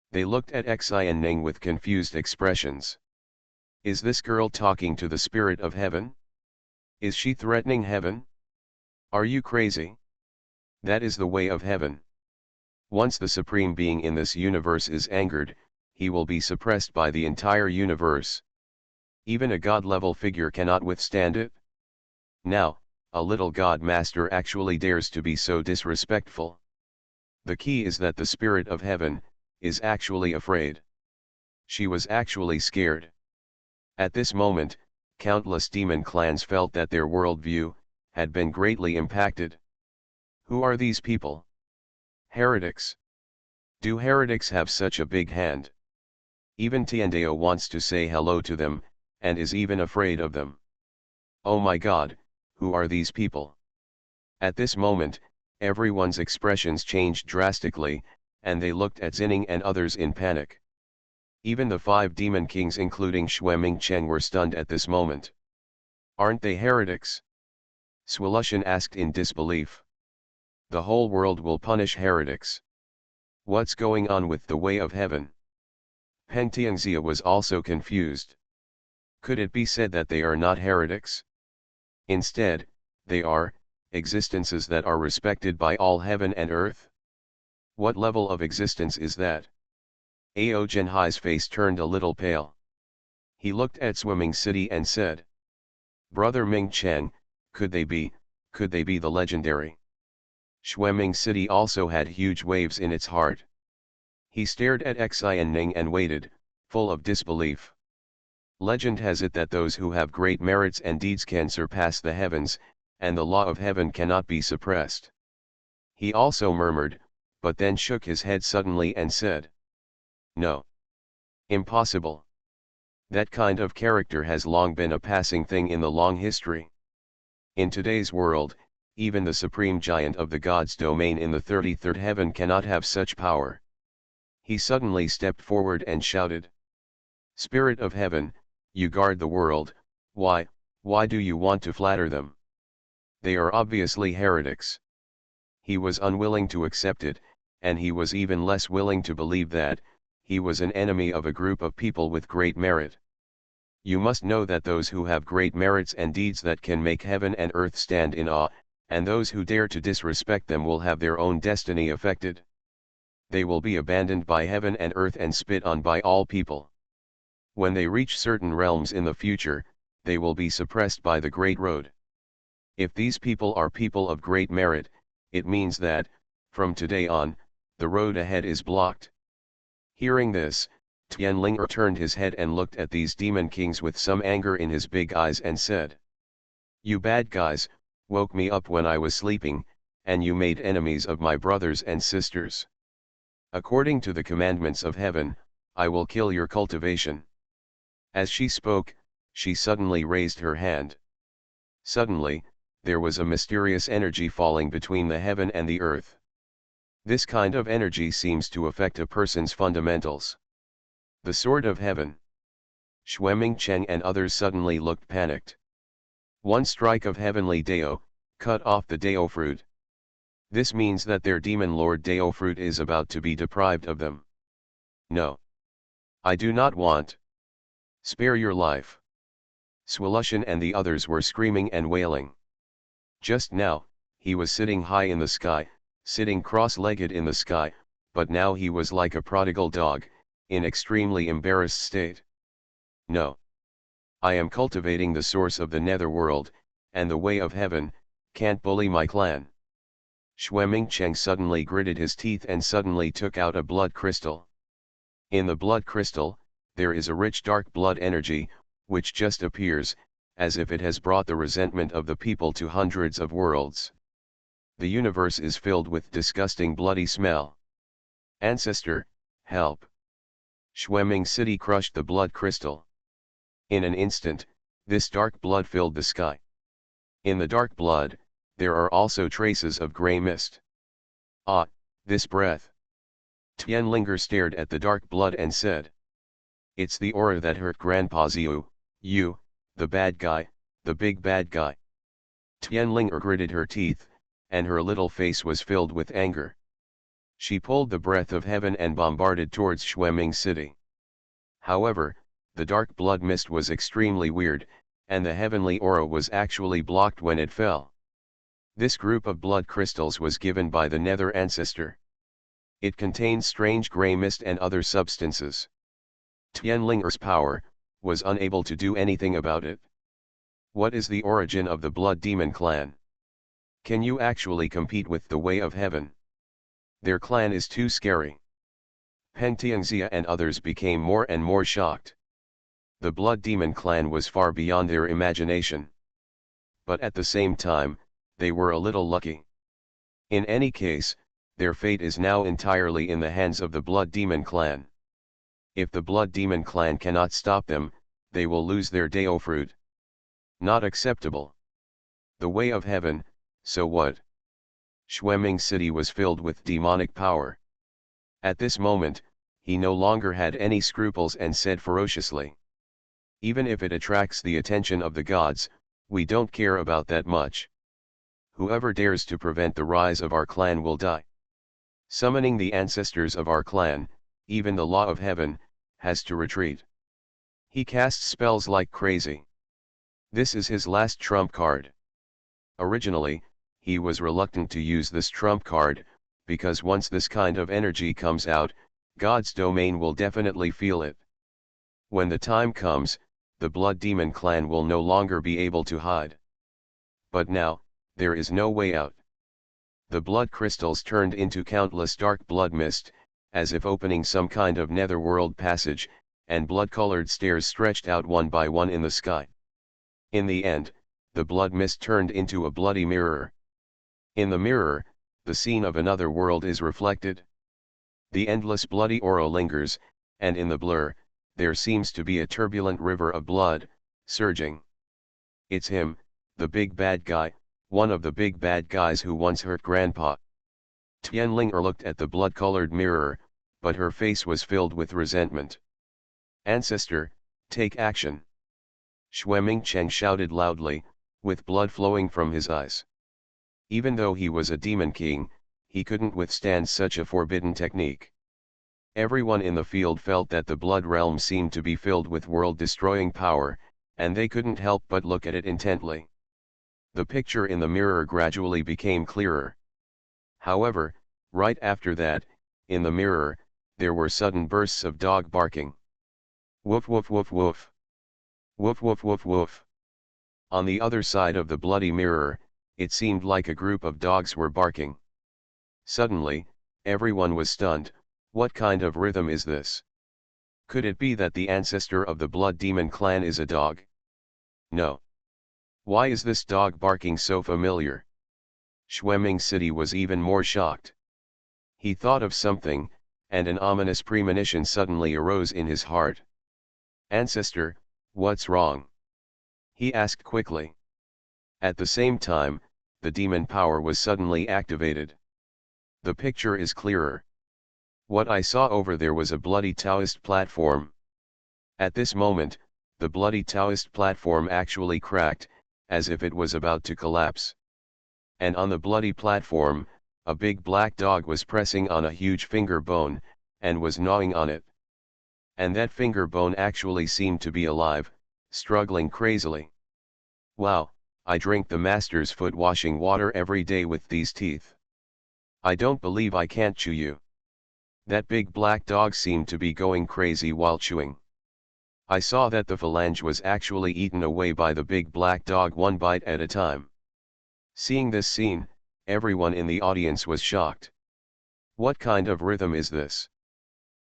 They looked at Xian Ning with confused expressions. Is this girl talking to the spirit of heaven? Is she threatening heaven? Are you crazy? That is the way of heaven. Once the supreme being in this universe is angered, he will be suppressed by the entire universe. Even a god-level figure cannot withstand it. Now, a little god master actually dares to be so disrespectful. The key is that the spirit of heaven is actually afraid. She was actually scared. At this moment, countless demon clans felt that their worldview had been greatly impacted. Who are these people? Heretics. Do heretics have such a big hand? Even Tiandao wants to say hello to them, and is even afraid of them. Oh my God, who are these people? At this moment, everyone's expressions changed drastically, and they looked at Zinning and others in panic. Even the 5 demon kings including Shueming Chen were stunned at this moment. Aren't they heretics? Xuanhuan asked in disbelief. The whole world will punish heretics. What's going on with the way of heaven? Peng Tianxia was also confused. Could it be said that they are not heretics? Instead, they are existences that are respected by all heaven and earth? What level of existence is that? Ao Genhai's face turned a little pale. He looked at Swimming City and said. Brother Ming Chen, could they be the legendary? Shueming City also had huge waves in its heart. He stared at Xian Ning and waited, full of disbelief. Legend has it that those who have great merits and deeds can surpass the heavens, and the law of heaven cannot be suppressed. He also murmured, but then shook his head suddenly and said. No. Impossible. That kind of character has long been a passing thing in the long history. In today's world, even the supreme giant of the gods' domain in the 33rd heaven cannot have such power. He suddenly stepped forward and shouted. Spirit of heaven, you guard the world, why do you want to flatter them? They are obviously heretics. He was unwilling to accept it, and he was even less willing to believe that he was an enemy of a group of people with great merit. You must know that those who have great merits and deeds that can make heaven and earth stand in awe, and those who dare to disrespect them will have their own destiny affected. They will be abandoned by heaven and earth and spit on by all people. When they reach certain realms in the future, they will be suppressed by the Great Road. If these people are people of great merit, it means that, from today on, the road ahead is blocked. Hearing this, Tianlinger turned his head and looked at these demon kings with some anger in his big eyes and said. You bad guys, woke me up when I was sleeping, and you made enemies of my brothers and sisters. According to the commandments of heaven, I will kill your cultivation. As she spoke, she suddenly raised her hand. Suddenly, there was a mysterious energy falling between the heaven and the earth. This kind of energy seems to affect a person's fundamentals. The sword of heaven. Shueming Cheng and others suddenly looked panicked. One strike of heavenly Dao, cut off the Dao fruit. This means that their demon lord Dao fruit is about to be deprived of them. No. I do not want. Spare your life. Xuanhuan and the others were screaming and wailing. Just now, he was sitting high in the sky, sitting cross-legged in the sky, but now he was like a prodigal dog, in extremely embarrassed state. No. I am cultivating the source of the netherworld, and the way of heaven, can't bully my clan. Xuanhuan suddenly gritted his teeth and suddenly took out a blood crystal. In the blood crystal, there is a rich dark blood energy, which just appears, as if it has brought the resentment of the people to hundreds of worlds. The universe is filled with disgusting bloody smell. Ancestor, help! Xuanhuan City crushed the blood crystal. In an instant, this dark blood filled the sky. In the dark blood, there are also traces of grey mist. Ah, this breath! Tianlinger stared at the dark blood and said. It's the aura that hurt Grandpa Xiu, you, the bad guy, the big bad guy. Tianlinger gritted her teeth, and her little face was filled with anger. She pulled the breath of heaven and bombarded towards Xuanhuan City. However, the dark blood mist was extremely weird, and the heavenly aura was actually blocked when it fell. This group of blood crystals was given by the Nether Ancestor. It contains strange grey mist and other substances. Tianlinger's power was unable to do anything about it. What is the origin of the Blood Demon clan? Can you actually compete with the Way of Heaven? Their clan is too scary. Peng Tianxia and others became more and more shocked. The Blood Demon clan was far beyond their imagination. But at the same time, they were a little lucky. In any case, their fate is now entirely in the hands of the Blood Demon clan. If the Blood Demon clan cannot stop them, they will lose their Dao fruit. Not acceptable. The Way of Heaven, so what? Xuanhuan City was filled with demonic power. At this moment, he no longer had any scruples and said ferociously. Even if it attracts the attention of the gods, we don't care about that much. Whoever dares to prevent the rise of our clan will die. Summoning the ancestors of our clan, even the law of heaven, has to retreat. He casts spells like crazy. This is his last trump card. Originally, he was reluctant to use this trump card, because once this kind of energy comes out, God's domain will definitely feel it. When the time comes, the Blood Demon clan will no longer be able to hide. But now, there is no way out. The blood crystals turned into countless dark blood mist, as if opening some kind of netherworld passage, and blood-colored stairs stretched out one by one in the sky. In the end, the blood mist turned into a bloody mirror. In the mirror, the scene of another world is reflected. The endless bloody aura lingers, and in the blur, there seems to be a turbulent river of blood, surging. It's him, the big bad guy, one of the big bad guys who once hurt Grandpa. Tianlinger looked at the blood-colored mirror, but her face was filled with resentment. Ancestor, take action! Xuanhuan shouted loudly, with blood flowing from his eyes. Even though he was a demon king, he couldn't withstand such a forbidden technique. Everyone in the field felt that the blood realm seemed to be filled with world-destroying power, and they couldn't help but look at it intently. The picture in the mirror gradually became clearer. However, right after that, in the mirror, there were sudden bursts of dog barking. Woof woof woof woof. Woof woof woof woof. On the other side of the bloody mirror, it seemed like a group of dogs were barking. Suddenly, everyone was stunned. What kind of rhythm is this? Could it be that the ancestor of the Blood Demon clan is a dog? No. Why is this dog barking so familiar? Xuanhuan City was even more shocked. He thought of something, and an ominous premonition suddenly arose in his heart. Ancestor, what's wrong? He asked quickly. At the same time, the demon power was suddenly activated. The picture is clearer. What I saw over there was a bloody Taoist platform. At this moment, the bloody Taoist platform actually cracked, as if it was about to collapse. And on the bloody platform, a big black dog was pressing on a huge finger bone, and was gnawing on it. And that finger bone actually seemed to be alive, struggling crazily. Wow, I drink the master's foot washing water every day with these teeth. I don't believe I can't chew you. That big black dog seemed to be going crazy while chewing. I saw that the phalange was actually eaten away by the big black dog one bite at a time. Seeing this scene, everyone in the audience was shocked. What kind of rhythm is this?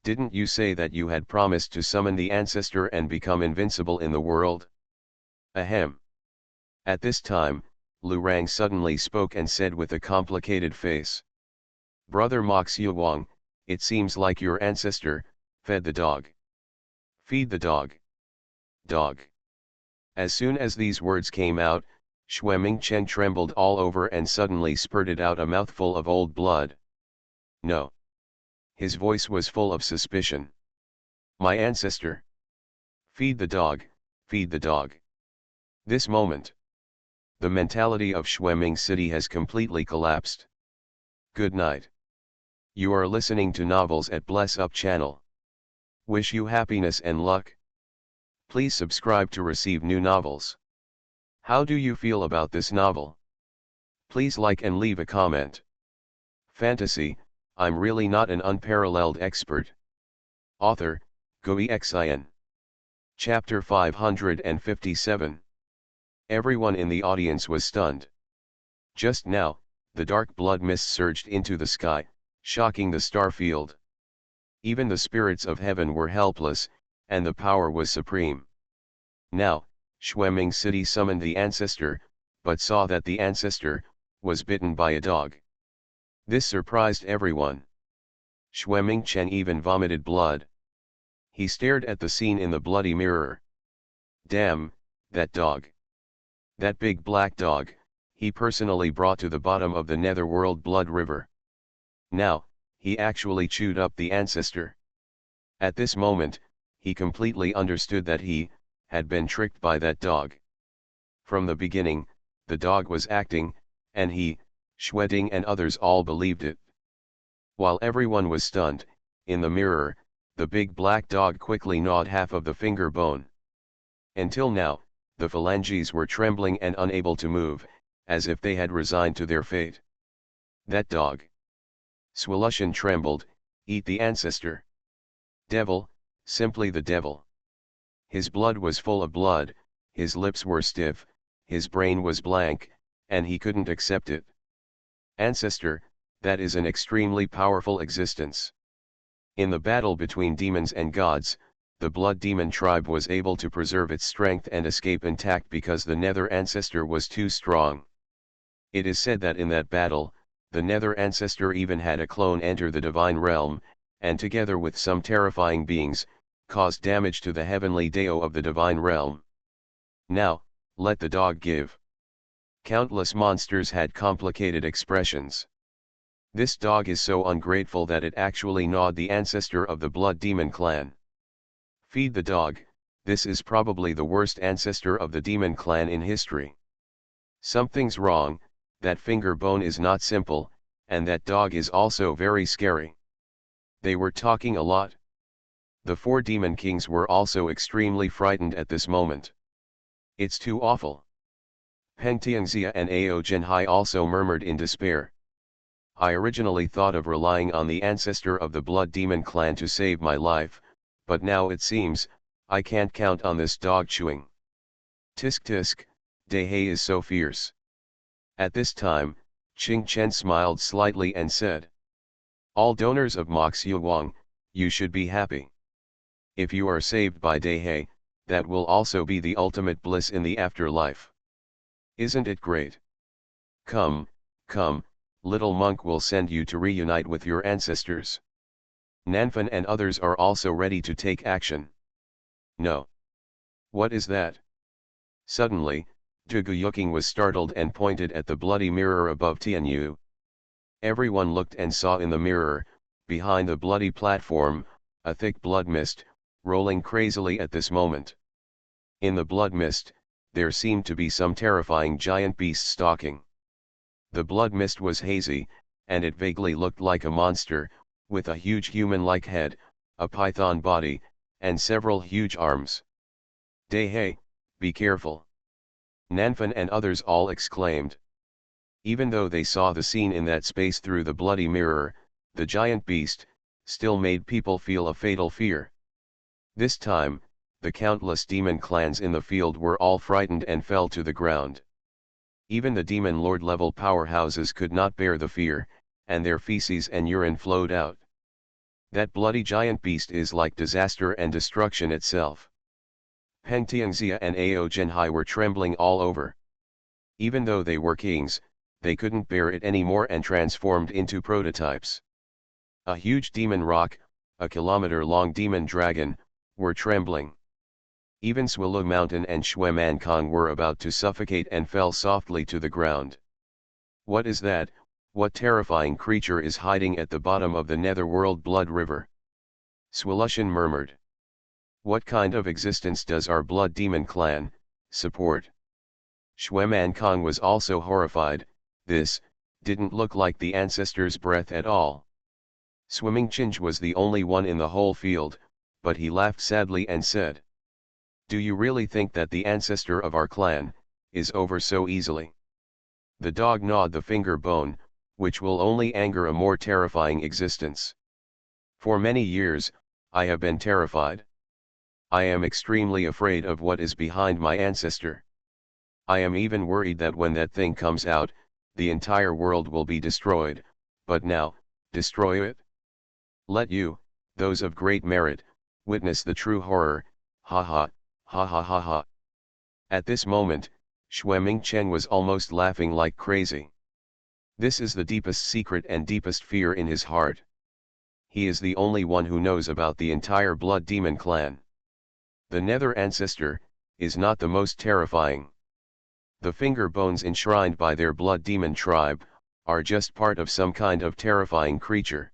Didn't you say that you had promised to summon the ancestor and become invincible in the world? Ahem. At this time, Lu Rang suddenly spoke and said with a complicated face. Brother Xuanhuan, it seems like your ancestor fed the dog. Feed the dog. Dog. As soon as these words came out, Shui Chen trembled all over and suddenly spurted out a mouthful of old blood. No. His voice was full of suspicion. My ancestor. Feed the dog, feed the dog. This moment. The mentality of Shui City has completely collapsed. Good night. You are listening to Novels at Bless Up channel. Wish you happiness and luck. Please subscribe to receive new novels. How do you feel about this novel? Please like and leave a comment. Fantasy, I'm really not an unparalleled expert. Author, Xuanhuan. Chapter 557. Everyone in the audience was stunned. Just now, the dark blood mist surged into the sky, shocking the star field. Even the spirits of heaven were helpless, and the power was supreme. Now, Shui City summoned the ancestor, but saw that the ancestor was bitten by a dog. This surprised everyone. Shui Chen even vomited blood. He stared at the scene in the bloody mirror. Damn, that dog. That big black dog, he personally brought to the bottom of the netherworld blood river. Now, he actually chewed up the ancestor. At this moment, he completely understood that he had been tricked by that dog. From the beginning, the dog was acting, and he, Shui Ding and others all believed it. While everyone was stunned, in the mirror, the big black dog quickly gnawed half of the finger bone. Until now, the phalanges were trembling and unable to move, as if they had resigned to their fate. That dog. Xuanhuan trembled, eat the ancestor. Devil, simply the devil. His blood was full of blood, his lips were stiff, his brain was blank, and he couldn't accept it. Ancestor, that is an extremely powerful existence. In the battle between demons and gods, the blood demon tribe was able to preserve its strength and escape intact because the nether ancestor was too strong. It is said that in that battle, the nether ancestor even had a clone enter the divine realm, and together with some terrifying beings, caused damage to the heavenly Dao of the divine realm. Now, let the dog give. Countless monsters had complicated expressions. This dog is so ungrateful that it actually gnawed the ancestor of the blood demon clan. Feed the dog, this is probably the worst ancestor of the demon clan in history. Something's wrong, that finger bone is not simple, and that dog is also very scary. They were talking a lot. The four demon kings were also extremely frightened at this moment. It's too awful. Peng Tianxia and Ao Zhenhai also murmured in despair. I originally thought of relying on the ancestor of the blood demon clan to save my life, but now it seems, I can't count on this dog chewing. Tisk tisk, Dehei is so fierce. At this time, Qing Chen smiled slightly and said. All donors of Xuanhuan, you should be happy. If you are saved by Dehei, that will also be the ultimate bliss in the afterlife. Isn't it great? Come, come, little monk will send you to reunite with your ancestors. Nanfan and others are also ready to take action. No. What is that? Suddenly, Dugu Yuking was startled and pointed at the bloody mirror above Tianyu. Everyone looked and saw in the mirror, behind the bloody platform, a thick blood mist, rolling crazily at this moment. In the blood mist, there seemed to be some terrifying giant beast stalking. The blood mist was hazy, and it vaguely looked like a monster, with a huge human-like head, a python body, and several huge arms. Dehei, be careful. Nanfan and others all exclaimed. Even though they saw the scene in that space through the bloody mirror, the giant beast, still made people feel a fatal fear. This time, the countless demon clans in the field were all frightened and fell to the ground. Even the demon lord level powerhouses could not bear the fear, and their feces and urine flowed out. That bloody giant beast is like disaster and destruction itself. Peng Tianxia and Ao Zhenhai were trembling all over. Even though they were kings, they couldn't bear it anymore and transformed into prototypes. A huge demon rock, a kilometer-long demon dragon, were trembling. Even Swulu Mountain and Xuanhuan Kong were about to suffocate and fell softly to the ground. What is that? What terrifying creature is hiding at the bottom of the netherworld blood river? Swalushan murmured. What kind of existence does our blood demon clan support? Xuanhuan Kong was also horrified. This didn't look like the ancestors' breath at all. Swimming Chinj was the only one in the whole field, but he laughed sadly and said, "Do you really think that the ancestor of our clan is over so easily?" The dog gnawed the finger bone, which will only anger a more terrifying existence. For many years, I have been terrified. I am extremely afraid of what is behind my ancestor. I am even worried that when that thing comes out, the entire world will be destroyed, but now, destroy it? Let you, those of great merit, witness the true horror, ha ha, ha ha ha ha. At this moment, Xueming Chen was almost laughing like crazy. This is the deepest secret and deepest fear in his heart. He is the only one who knows about the entire blood demon clan. The nether ancestor is not the most terrifying. The finger bones enshrined by their blood demon tribe are just part of some kind of terrifying creature.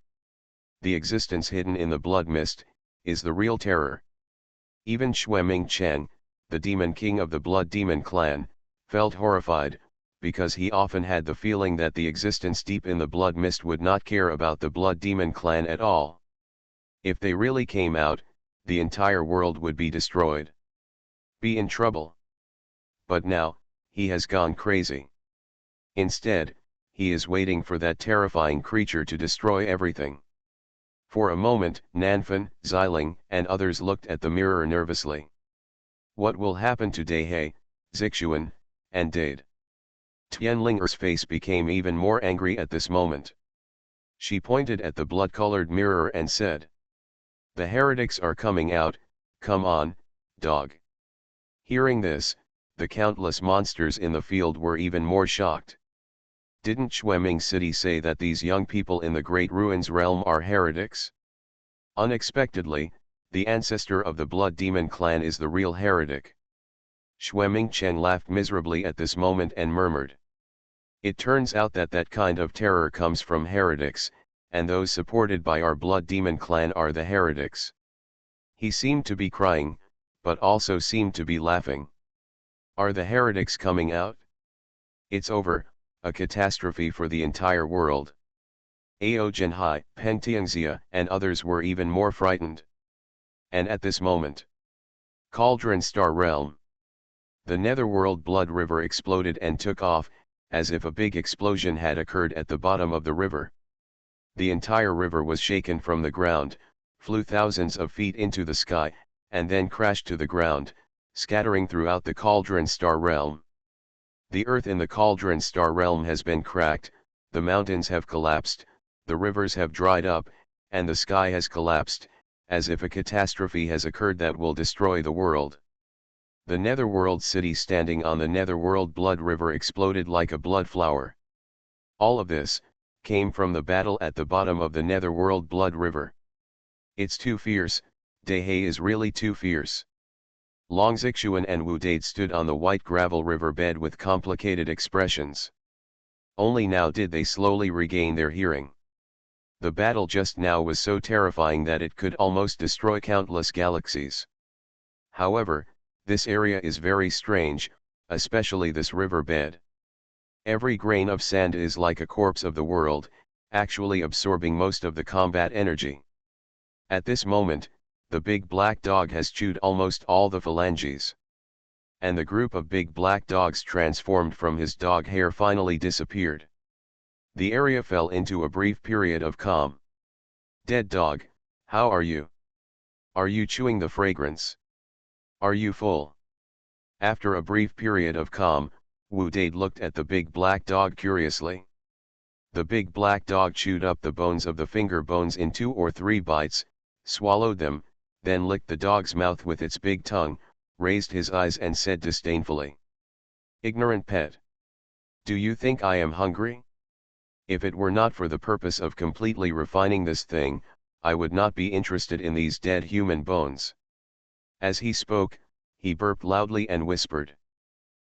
The existence hidden in the blood mist is the real terror. Even Xueming Chen, the demon king of the blood demon clan, felt horrified, because he often had the feeling that the existence deep in the blood mist would not care about the blood demon clan at all. If they really came out, the entire world would be destroyed. Be in trouble. But now, he has gone crazy. Instead, he is waiting for that terrifying creature to destroy everything. For a moment, Nanfan, Xiling, and others looked at the mirror nervously. What will happen to Dehe, Zixuan, and Dade? Tianlinger's face became even more angry at this moment. She pointed at the blood-colored mirror and said, "The heretics are coming out, come on, dog." Hearing this, the countless monsters in the field were even more shocked. Didn't Xueming City say that these young people in the Great Ruins realm are heretics? Unexpectedly, the ancestor of the blood demon clan is the real heretic. Xueming Chen laughed miserably at this moment and murmured, "It turns out that that kind of terror comes from heretics, and those supported by our blood demon clan are the heretics." He seemed to be crying, but also seemed to be laughing. Are the heretics coming out? It's over, a catastrophe for the entire world. Ao Zhenhai, Peng Tianxia, and others were even more frightened. And at this moment, Cauldron Star Realm. The netherworld blood river exploded and took off, as if a big explosion had occurred at the bottom of the river. The entire river was shaken from the ground, flew thousands of feet into the sky, and then crashed to the ground, scattering throughout the Cauldron Star Realm. The earth in the Cauldron Star Realm has been cracked, the mountains have collapsed, the rivers have dried up, and the sky has collapsed, as if a catastrophe has occurred that will destroy the world. The netherworld city standing on the netherworld blood river exploded like a blood flower. All of this came from the battle at the bottom of the netherworld blood river. It's too fierce, Dehe is really too fierce. Long Zixuan and Wu Dade stood on the white gravel river bed with complicated expressions. Only now did they slowly regain their hearing. The battle just now was so terrifying that it could almost destroy countless galaxies. However, this area is very strange, especially this river bed. Every grain of sand is like a corpse of the world, actually absorbing most of the combat energy. At this moment, the big black dog has chewed almost all the phalanges. And the group of big black dogs transformed from his dog hair finally disappeared. The area fell into a brief period of calm. Dead dog, how are you? Are you chewing the fragrance? Are you full? After a brief period of calm, Wu Dade looked at the big black dog curiously. The big black dog chewed up the bones of the finger bones in 2 or 3 bites, swallowed them, then licked the dog's mouth with its big tongue, raised his eyes and said disdainfully. Ignorant pet. Do you think I am hungry? If it were not for the purpose of completely refining this thing, I would not be interested in these dead human bones. As he spoke, he burped loudly and whispered.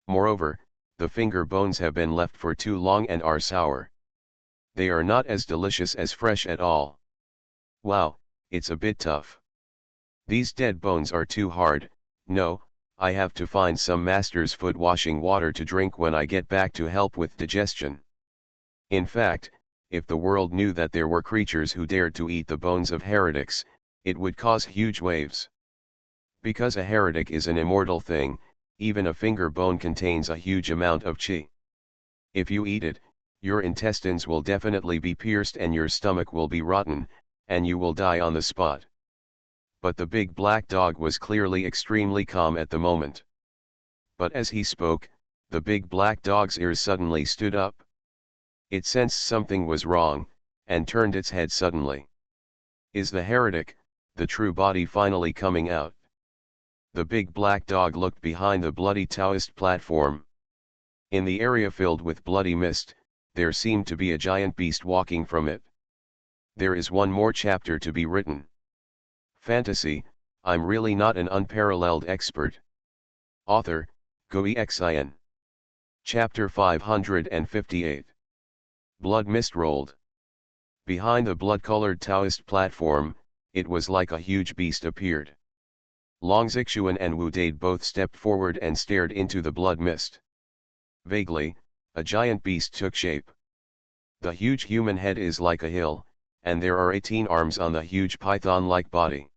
Moreover, the finger bones have been left for too long and are sour. They are not as delicious as fresh at all. Wow, it's a bit tough. These dead bones are too hard. No, I have to find some master's foot washing water to drink when I get back to help with digestion. In fact, if the world knew that there were creatures who dared to eat the bones of heretics, it would cause huge waves. Because a heretic is an immortal thing, even a finger bone contains a huge amount of qi. If you eat it, your intestines will definitely be pierced and your stomach will be rotten, and you will die on the spot. But the big black dog was clearly extremely calm at the moment. But as he spoke, the big black dog's ears suddenly stood up. It sensed something was wrong, and turned its head suddenly. Is the heretic, the true body finally coming out? The big black dog looked behind the bloody Taoist platform. In the area filled with bloody mist, there seemed to be a giant beast walking from it. There is one more chapter to be written. Fantasy, I'm really not an unparalleled expert. Author, Xuanhuan. Chapter 558. Blood mist rolled. Behind the blood-colored Taoist platform, it was like a huge beast appeared. Xuanhuan and Wu Dade both stepped forward and stared into the blood mist. Vaguely, a giant beast took shape. The huge human head is like a hill, and there are 18 arms on the huge python-like body.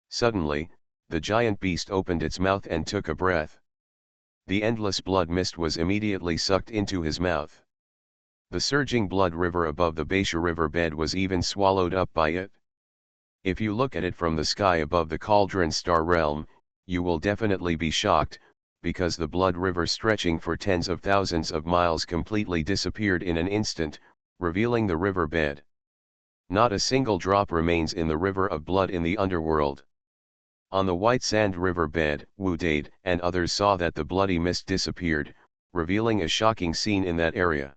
Suddenly, the giant beast opened its mouth and took a breath. The endless blood mist was immediately sucked into his mouth. The surging blood river above the Baisha river bed was even swallowed up by it. If you look at it from the sky above the cauldron star realm, you will definitely be shocked, because the blood river stretching for tens of thousands of miles completely disappeared in an instant, revealing the river bed. Not a single drop remains in the river of blood in the underworld. On the white sand river bed, Wu Dade and others saw that the bloody mist disappeared, revealing a shocking scene in that area.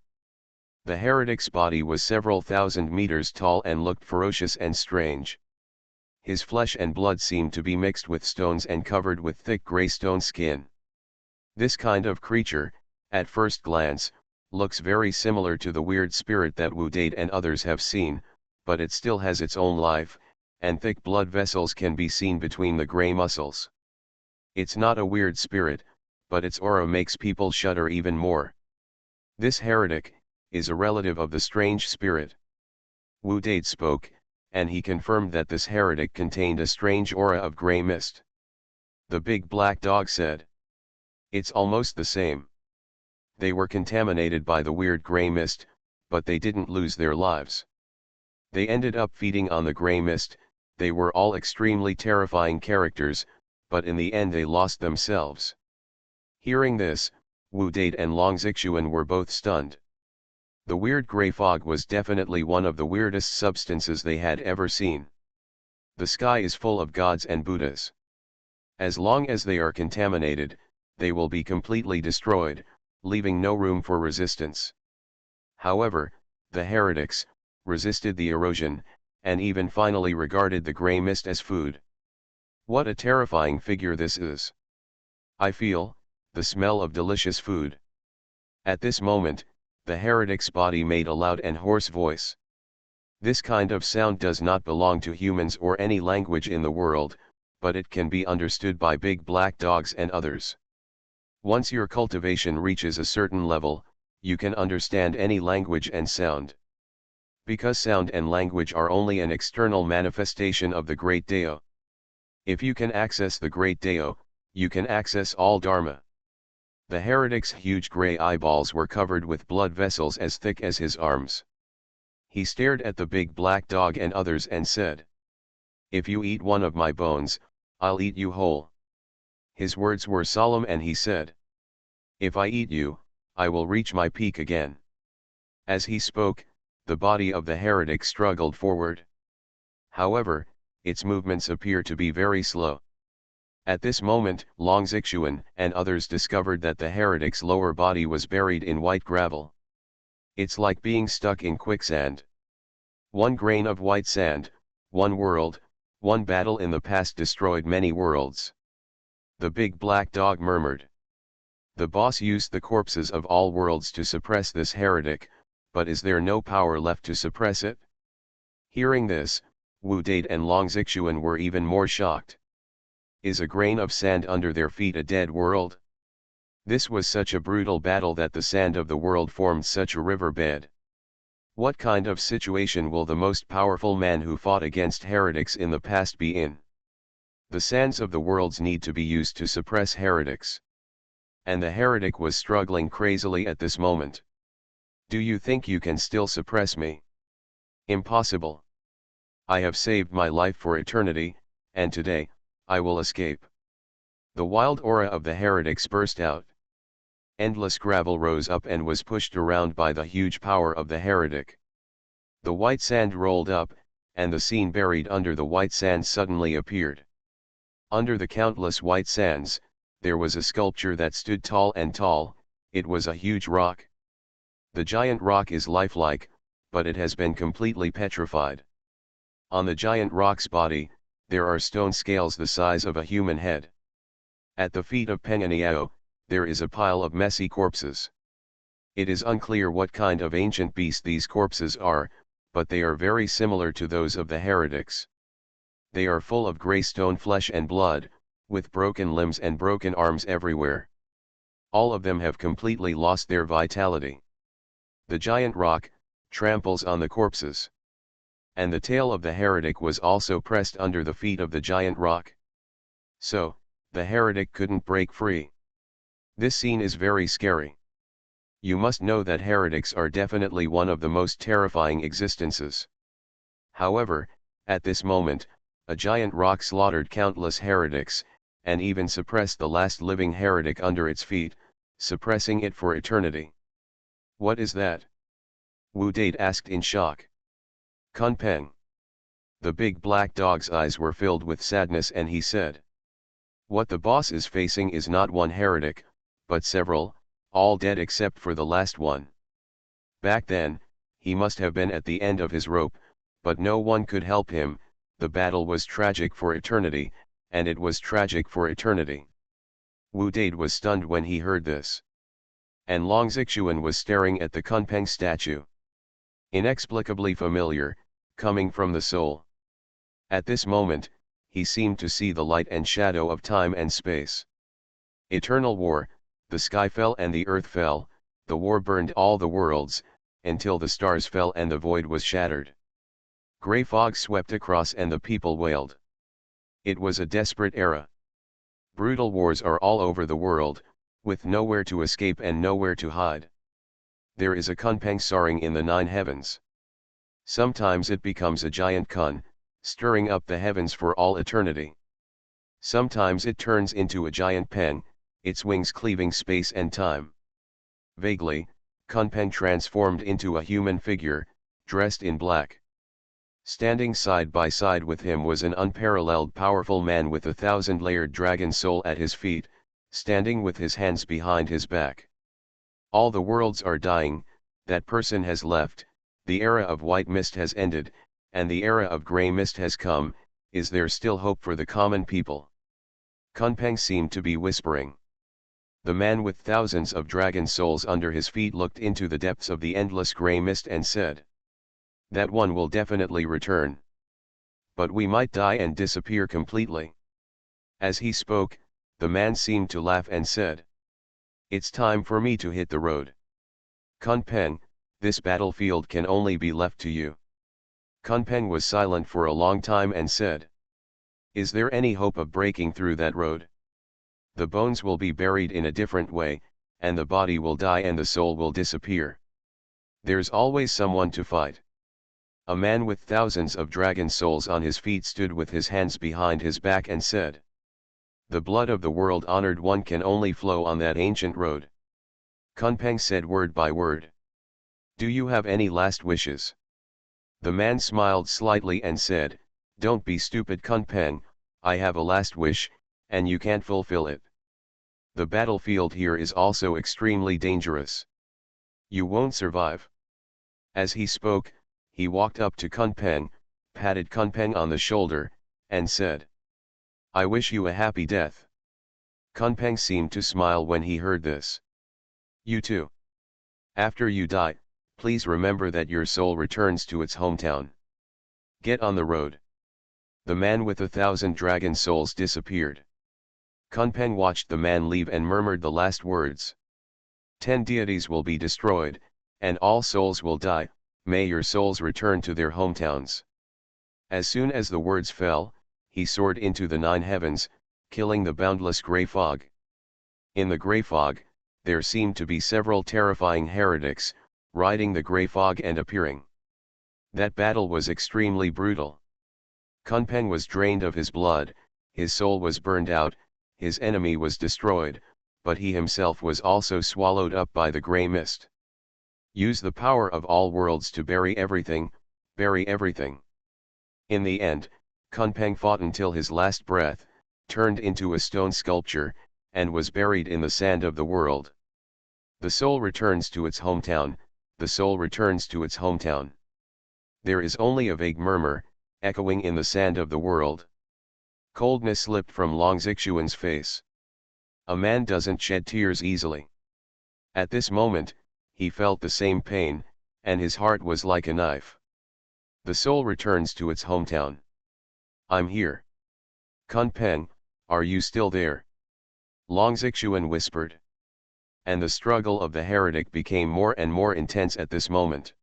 The heretic's body was several thousand meters tall and looked ferocious and strange. His flesh and blood seemed to be mixed with stones and covered with thick gray stone skin. This kind of creature, at first glance, looks very similar to the weird spirit that Wu Dade and others have seen, but it still has its own life, and thick blood vessels can be seen between the gray muscles. It's not a weird spirit, but its aura makes people shudder even more. This heretic is a relative of the strange spirit. Wu Dade spoke, and he confirmed that this heretic contained a strange aura of gray mist. The big black dog said. It's almost the same. They were contaminated by the weird gray mist, but they didn't lose their lives. They ended up feeding on the gray mist. They were all extremely terrifying characters, but in the end they lost themselves. Hearing this, Wu Dade and Xuanhuan were both stunned. The weird gray fog was definitely one of the weirdest substances they had ever seen. The sky is full of gods and Buddhas. As long as they are contaminated, they will be completely destroyed, leaving no room for resistance. However, the heretics resisted the erosion, and even finally regarded the gray mist as food. What a terrifying figure this is! I feel the smell of delicious food. At this moment, the heretic's body made a loud and hoarse voice. This kind of sound does not belong to humans or any language in the world, but it can be understood by big black dogs and others. Once your cultivation reaches a certain level, you can understand any language and sound. Because sound and language are only an external manifestation of the great Dao. If you can access the great Dao, you can access all Dharma. The heretic's huge gray eyeballs were covered with blood vessels as thick as his arms. He stared at the big black dog and others and said, "If you eat one of my bones, I'll eat you whole." His words were solemn and he said, "If I eat you, I will reach my peak again." As he spoke, the body of the heretic struggled forward. However, its movements appear to be very slow. At this moment, Xuanhuan and others discovered that the heretic's lower body was buried in white gravel. It's like being stuck in quicksand. One grain of white sand, one world, one battle in the past destroyed many worlds. The big black dog murmured. The boss used the corpses of all worlds to suppress this heretic, but is there no power left to suppress it? Hearing this, Wu Date and Xuanhuan were even more shocked. Is a grain of sand under their feet a dead world? This was such a brutal battle that the sand of the world formed such a riverbed. What kind of situation will the most powerful man who fought against heretics in the past be in? The sands of the worlds need to be used to suppress heretics. And the heretic was struggling crazily at this moment. Do you think you can still suppress me? Impossible. I have saved my life for eternity, and today, I will escape. The wild aura of the heretics burst out. Endless gravel rose up and was pushed around by the huge power of the heretic. The white sand rolled up, and the scene buried under the white sand suddenly appeared. Under the countless white sands, there was a sculpture that stood tall and tall. It was a huge rock. The giant rock is lifelike, but it has been completely petrified. On the giant rock's body, there are stone scales the size of a human head. At the feet of Penganiao, there is a pile of messy corpses. It is unclear what kind of ancient beast these corpses are, but they are very similar to those of the heretics. They are full of grey stone flesh and blood, with broken limbs and broken arms everywhere. All of them have completely lost their vitality. The giant rock tramples on the corpses. And the tail of the heretic was also pressed under the feet of the giant rock. So, the heretic couldn't break free. This scene is very scary. You must know that heretics are definitely one of the most terrifying existences. However, at this moment, a giant rock slaughtered countless heretics, and even suppressed the last living heretic under its feet, suppressing it for eternity. What is that? Wu Date asked in shock. Kunpeng. The big black dog's eyes were filled with sadness and he said, "What the boss is facing is not one heretic, but several, all dead except for the last one. Back then, he must have been at the end of his rope, but no one could help him. The battle was tragic for eternity, and it was tragic for eternity." Wu Date was stunned when he heard this. And Xuanhuan was staring at the Kunpeng statue. Inexplicably familiar, coming from the soul. At this moment, he seemed to see the light and shadow of time and space. Eternal war, the sky fell and the earth fell, the war burned all the worlds, until the stars fell and the void was shattered. Grey fog swept across and the people wailed. It was a desperate era. Brutal wars are all over the world, with nowhere to escape and nowhere to hide. There is a Kunpeng soaring in the 9 heavens. Sometimes it becomes a giant kun, stirring up the heavens for all eternity. Sometimes it turns into a giant peng, its wings cleaving space and time. Vaguely, Kunpeng transformed into a human figure, dressed in black. Standing side by side with him was an unparalleled powerful man with a 1,000-layered dragon soul at his feet, standing with his hands behind his back. All the worlds are dying, that person has left, the era of white mist has ended, and the era of grey mist has come. Is there still hope for the common people? Kunpeng seemed to be whispering. The man with thousands of dragon souls under his feet looked into the depths of the endless grey mist and said, "That one will definitely return. But we might die and disappear completely." As he spoke, the man seemed to laugh and said, "It's time for me to hit the road. Kunpeng, this battlefield can only be left to you." Kunpeng was silent for a long time and said, "Is there any hope of breaking through that road? The bones will be buried in a different way, and the body will die and the soul will disappear. There's always someone to fight. A man with thousands of dragon souls on his feet stood with his hands behind his back and said, "The blood of the world-honored one can only flow on that ancient road." Kunpeng said word by word, "Do you have any last wishes?" The man smiled slightly and said, "Don't be stupid, Kunpeng, I have a last wish, and you can't fulfill it. The battlefield here is also extremely dangerous. You won't survive." As he spoke, he walked up to Kunpeng, patted Kunpeng on the shoulder, and said, "I wish you a happy death." Kunpeng seemed to smile when he heard this. "You too. After you die, please remember that your soul returns to its hometown. Get on the road." The man with 1,000 dragon souls disappeared. Kunpeng watched the man leave and murmured the last words. 10 deities will be destroyed, and all souls will die, may your souls return to their hometowns. As soon as the words fell, he soared into the 9 heavens, killing the boundless grey fog. In the grey fog, there seemed to be several terrifying heretics, riding the grey fog and appearing. That battle was extremely brutal. Kunpeng was drained of his blood, his soul was burned out, his enemy was destroyed, but he himself was also swallowed up by the grey mist. Use the power of all worlds to bury everything, bury everything. In the end, Kunpeng fought until his last breath, turned into a stone sculpture, and was buried in the sand of the world. The soul returns to its hometown, the soul returns to its hometown. There is only a vague murmur, echoing in the sand of the world. Coldness slipped from Long Xuanhuan's face. A man doesn't shed tears easily. At this moment, he felt the same pain, and his heart was like a knife. The soul returns to its hometown. I'm here. Kunpeng, are you still there? Long Xuanhuan whispered. And the struggle of the heretic became more and more intense at this moment.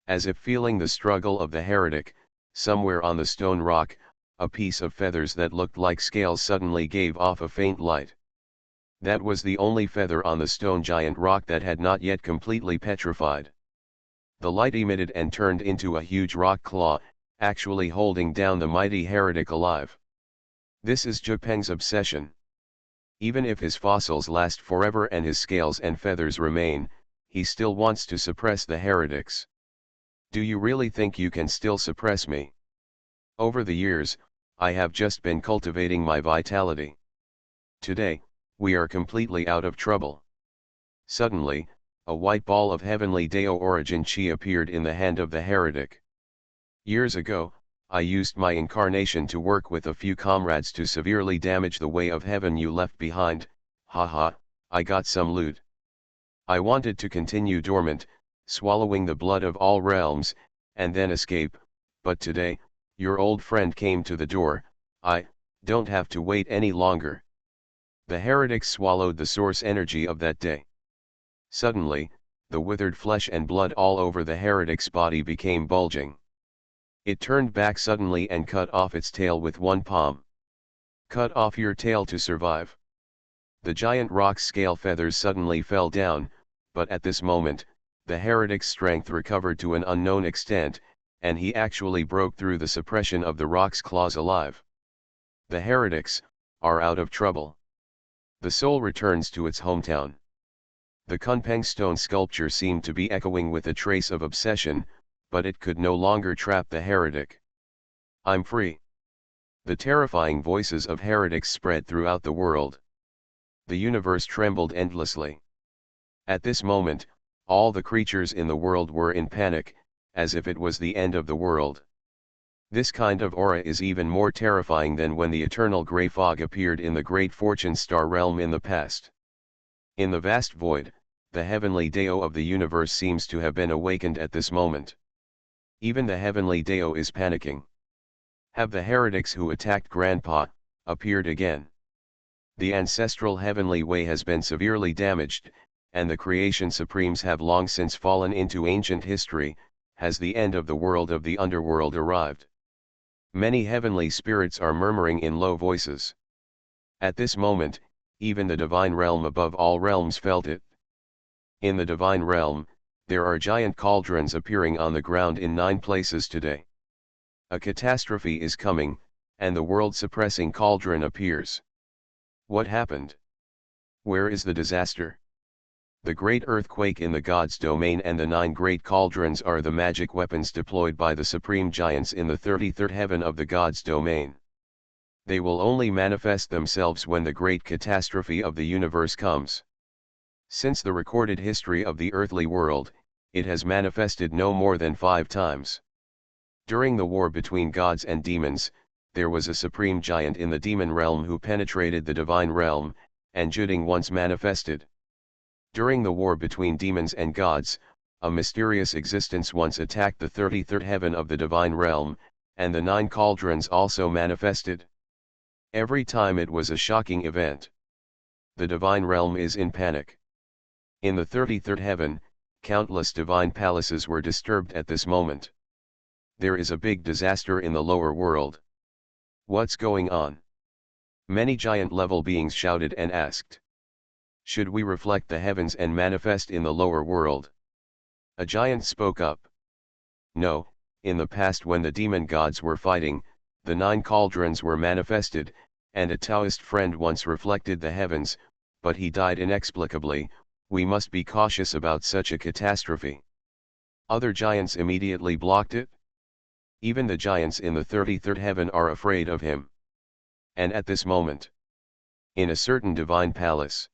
As if feeling the struggle of the heretic, somewhere on the stone rock, a piece of feathers that looked like scales suddenly gave off a faint light. That was the only feather on the stone giant rock that had not yet completely petrified. The light emitted and turned into a huge rock claw, actually holding down the mighty heretic alive. This is Zhepeng's obsession. Even if his fossils last forever and his scales and feathers remain, he still wants to suppress the heretics. Do you really think you can still suppress me? Over the years, I have just been cultivating my vitality. Today, we are completely out of trouble. Suddenly, a white ball of heavenly Dao origin chi appeared in the hand of the heretic. Years ago, I used my incarnation to work with a few comrades to severely damage the way of heaven you left behind. Haha, I got some loot. I wanted to continue dormant, swallowing the blood of all realms, and then escape, but today, your old friend came to the door. I don't have to wait any longer. The heretics swallowed the source energy of that day. Suddenly, the withered flesh and blood all over the heretic's body became bulging. It turned back suddenly and cut off its tail with one palm. Cut off your tail to survive. The giant rock's scale feathers suddenly fell down, but at this moment, the heretic's strength recovered to an unknown extent, and he actually broke through the suppression of the rock's claws alive. The heretics are out of trouble. The soul returns to its hometown. The Kunpeng stone sculpture seemed to be echoing with a trace of obsession, but it could no longer trap the heretic. I'm free. The terrifying voices of heretics spread throughout the world. The universe trembled endlessly. At this moment, all the creatures in the world were in panic, as if it was the end of the world. This kind of aura is even more terrifying than when the eternal grey fog appeared in the great fortune star realm in the past. In the vast void, the heavenly Dao of the universe seems to have been awakened at this moment. Even the heavenly Dao is panicking. Have the heretics who attacked Grandpa appeared again? The ancestral heavenly way has been severely damaged, and the creation supremes have long since fallen into ancient history. Has the end of the world of the underworld arrived? Many heavenly spirits are murmuring in low voices. At this moment, even the divine realm above all realms felt it. In the divine realm, There are giant cauldrons appearing on the ground in 9 places today. A catastrophe is coming, and the world-suppressing cauldron appears. What happened? Where is the disaster? The great earthquake in the God's domain and the 9 great cauldrons are the magic weapons deployed by the supreme giants in the 33rd heaven of the God's domain. They will only manifest themselves when the great catastrophe of the universe comes. Since the recorded history of the earthly world, it has manifested no more than 5 times. During the war between gods and demons, there was a supreme giant in the demon realm who penetrated the divine realm, and Juding once manifested. During the war between demons and gods, a mysterious existence once attacked the 33rd heaven of the divine realm, and the 9 cauldrons also manifested. Every time it was a shocking event. The divine realm is in panic. In the 33rd heaven, countless divine palaces were disturbed at this moment. There is a big disaster in the lower world. What's going on? Many giant-level beings shouted and asked. Should we reflect the heavens and manifest in the lower world? A giant spoke up. No, in the past when the demon gods were fighting, the 9 cauldrons were manifested, and a Taoist friend once reflected the heavens, but he died inexplicably. We must be cautious about such a catastrophe. Other giants immediately blocked it. Even the giants in the 33rd heaven are afraid of him. And at this moment, in a certain divine palace,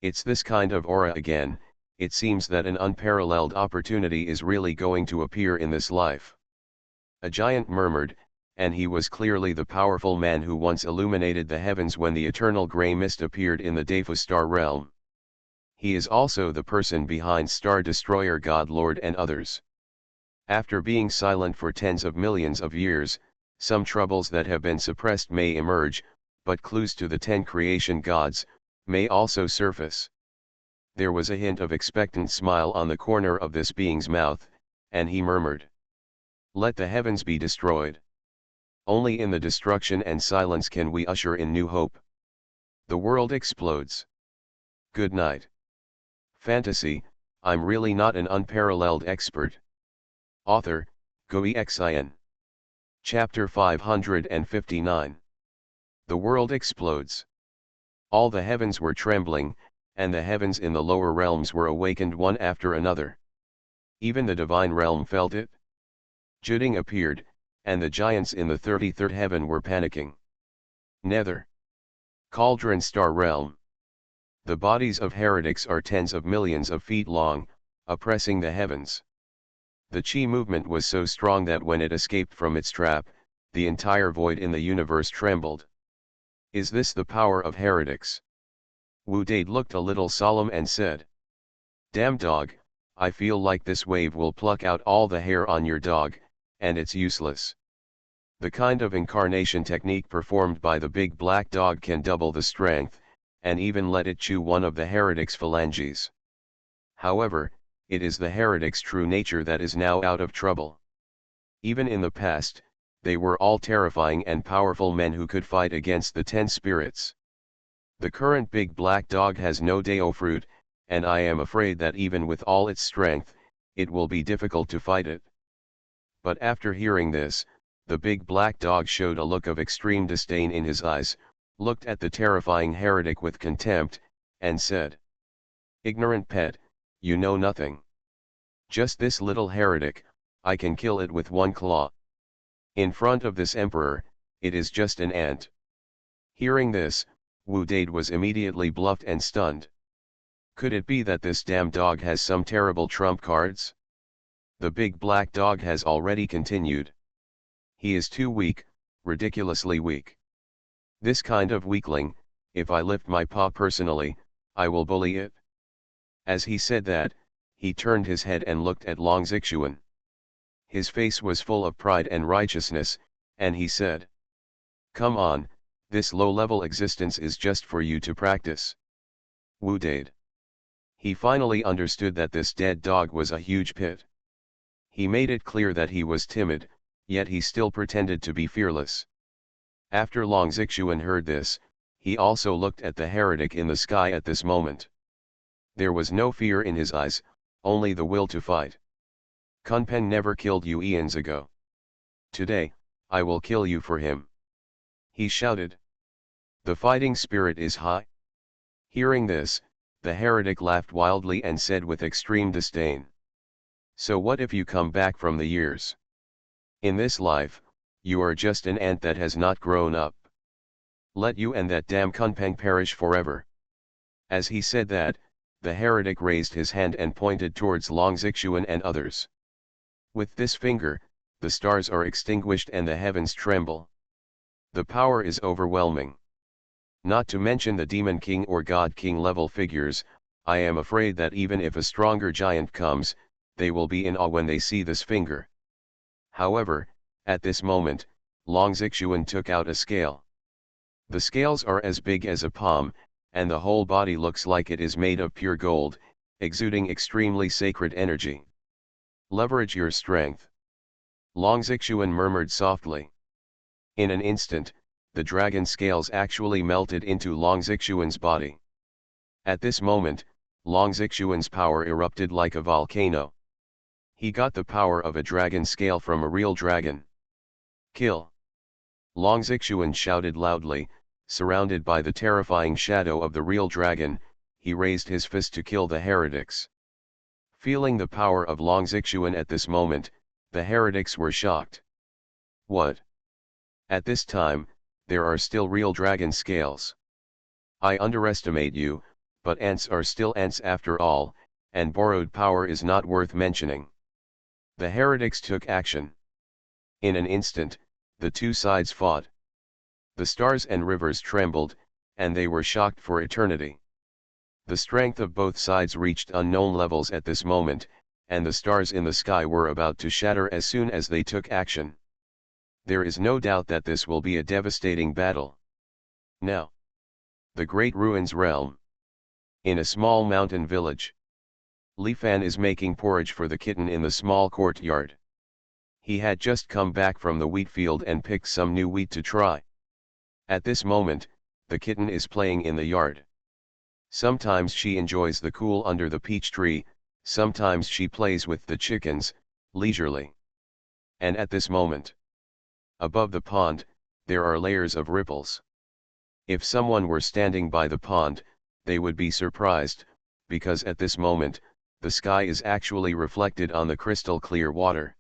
it's this kind of aura again. It seems that an unparalleled opportunity is really going to appear in this life. A giant murmured, and he was clearly the powerful man who once illuminated the heavens when the eternal grey mist appeared in the Defu star realm. He is also the person behind Star Destroyer God Lord and others. After being silent for tens of millions of years, some troubles that have been suppressed may emerge, but clues to the 10 creation gods may also surface. There was a hint of expectant smile on the corner of this being's mouth, and he murmured, "Let the heavens be destroyed. Only in the destruction and silence can we usher in new hope. The world explodes. Good night." Fantasy, I'm really not an unparalleled expert. Author, Xuanhuan. Chapter 559. The world explodes. All the heavens were trembling, and the heavens in the lower realms were awakened one after another. Even the divine realm felt it. Juding appeared, and the giants in the 33rd heaven were panicking. Nether. Cauldron Star Realm. The bodies of heretics are tens of millions of feet long, oppressing the heavens. The chi movement was so strong that when it escaped from its trap, the entire void in the universe trembled. Is this the power of heretics? Wu Dade looked a little solemn and said, "Damn dog, I feel like this wave will pluck out all the hair on your dog, and it's useless." The kind of incarnation technique performed by the big black dog can double the strength, and even let it chew one of the heretic's phalanges. However, it is the heretic's true nature that is now out of trouble. Even in the past, they were all terrifying and powerful men who could fight against the 10 spirits. The current big black dog has no Dao fruit, and I am afraid that even with all its strength, it will be difficult to fight it. But after hearing this, the big black dog showed a look of extreme disdain in his eyes, looked at the terrifying heretic with contempt, and said, "Ignorant pet, you know nothing. Just this little heretic, I can kill it with one claw. In front of this emperor, it is just an ant." Hearing this, Wu Dade was immediately bluffed and stunned. Could it be that this damn dog has some terrible trump cards? The big black dog has already continued. He is too weak, ridiculously weak. This kind of weakling, if I lift my paw personally, I will bully it. As he said that, he turned his head and looked at Xuanhuan. His face was full of pride and righteousness, and he said, "Come on, this low-level existence is just for you to practice." Wu Dade. He finally understood that this dead dog was a huge pit. He made it clear that he was timid, yet he still pretended to be fearless. After Xuanhuan heard this, he also looked at the heretic in the sky at this moment. There was no fear in his eyes, only the will to fight. Kunpeng never killed you eons ago. Today, I will kill you for him. He shouted. The fighting spirit is high. Hearing this, the heretic laughed wildly and said with extreme disdain. So what if you come back from the years? In this life, you are just an ant that has not grown up. Let you and that damn Kunpeng perish forever. As he said that, the heretic raised his hand and pointed towards Long Xuanhuan and others. With this finger, the stars are extinguished and the heavens tremble. The power is overwhelming. Not to mention the Demon King or God King level figures, I am afraid that even if a stronger giant comes, they will be in awe when they see this finger. However, at this moment, Long Xuanhuan took out a scale. The scales are as big as a palm, and the whole body looks like it is made of pure gold, exuding extremely sacred energy. Leverage your strength. Long Xuanhuan murmured softly. In an instant, the dragon scales actually melted into Long Xuanhuan's body. At this moment, Long Xuanhuan's power erupted like a volcano. He got the power of a dragon scale from a real dragon. Kill! Long Xuanhuan shouted loudly, surrounded by the terrifying shadow of the real dragon, he raised his fist to kill the heretics. Feeling the power of Long Xuanhuan at this moment, the heretics were shocked. What? At this time, there are still real dragon scales. I underestimate you, but ants are still ants after all, and borrowed power is not worth mentioning. The heretics took action. In an instant, the two sides fought. The stars and rivers trembled, and they were shocked for eternity. The strength of both sides reached unknown levels at this moment, and the stars in the sky were about to shatter as soon as they took action. There is no doubt that this will be a devastating battle. Now, the Great Ruins Realm. In a small mountain village, Li Fan is making porridge for the kitten in the small courtyard. He had just come back from the wheat field and picked some new wheat to try. At this moment, the kitten is playing in the yard. Sometimes she enjoys the cool under the peach tree, sometimes she plays with the chickens, leisurely. And at this moment, above the pond, there are layers of ripples. If someone were standing by the pond, they would be surprised, because at this moment, the sky is actually reflected on the crystal clear water.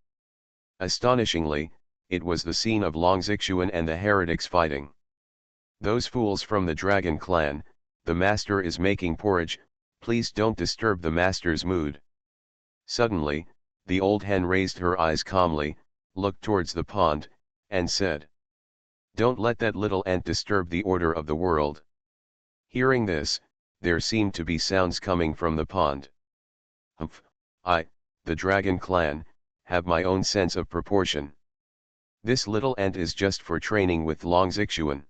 Astonishingly, it was the scene of Long Xuanhuan and the heretics fighting. Those fools from the dragon clan, the master is making porridge, please don't disturb the master's mood. Suddenly, the old hen raised her eyes calmly, looked towards the pond, and said, "Don't let that little ant disturb the order of the world." Hearing this, there seemed to be sounds coming from the pond. Humph, I, the dragon clan, have my own sense of proportion. This little ant is just for training with Long Xuanhuan.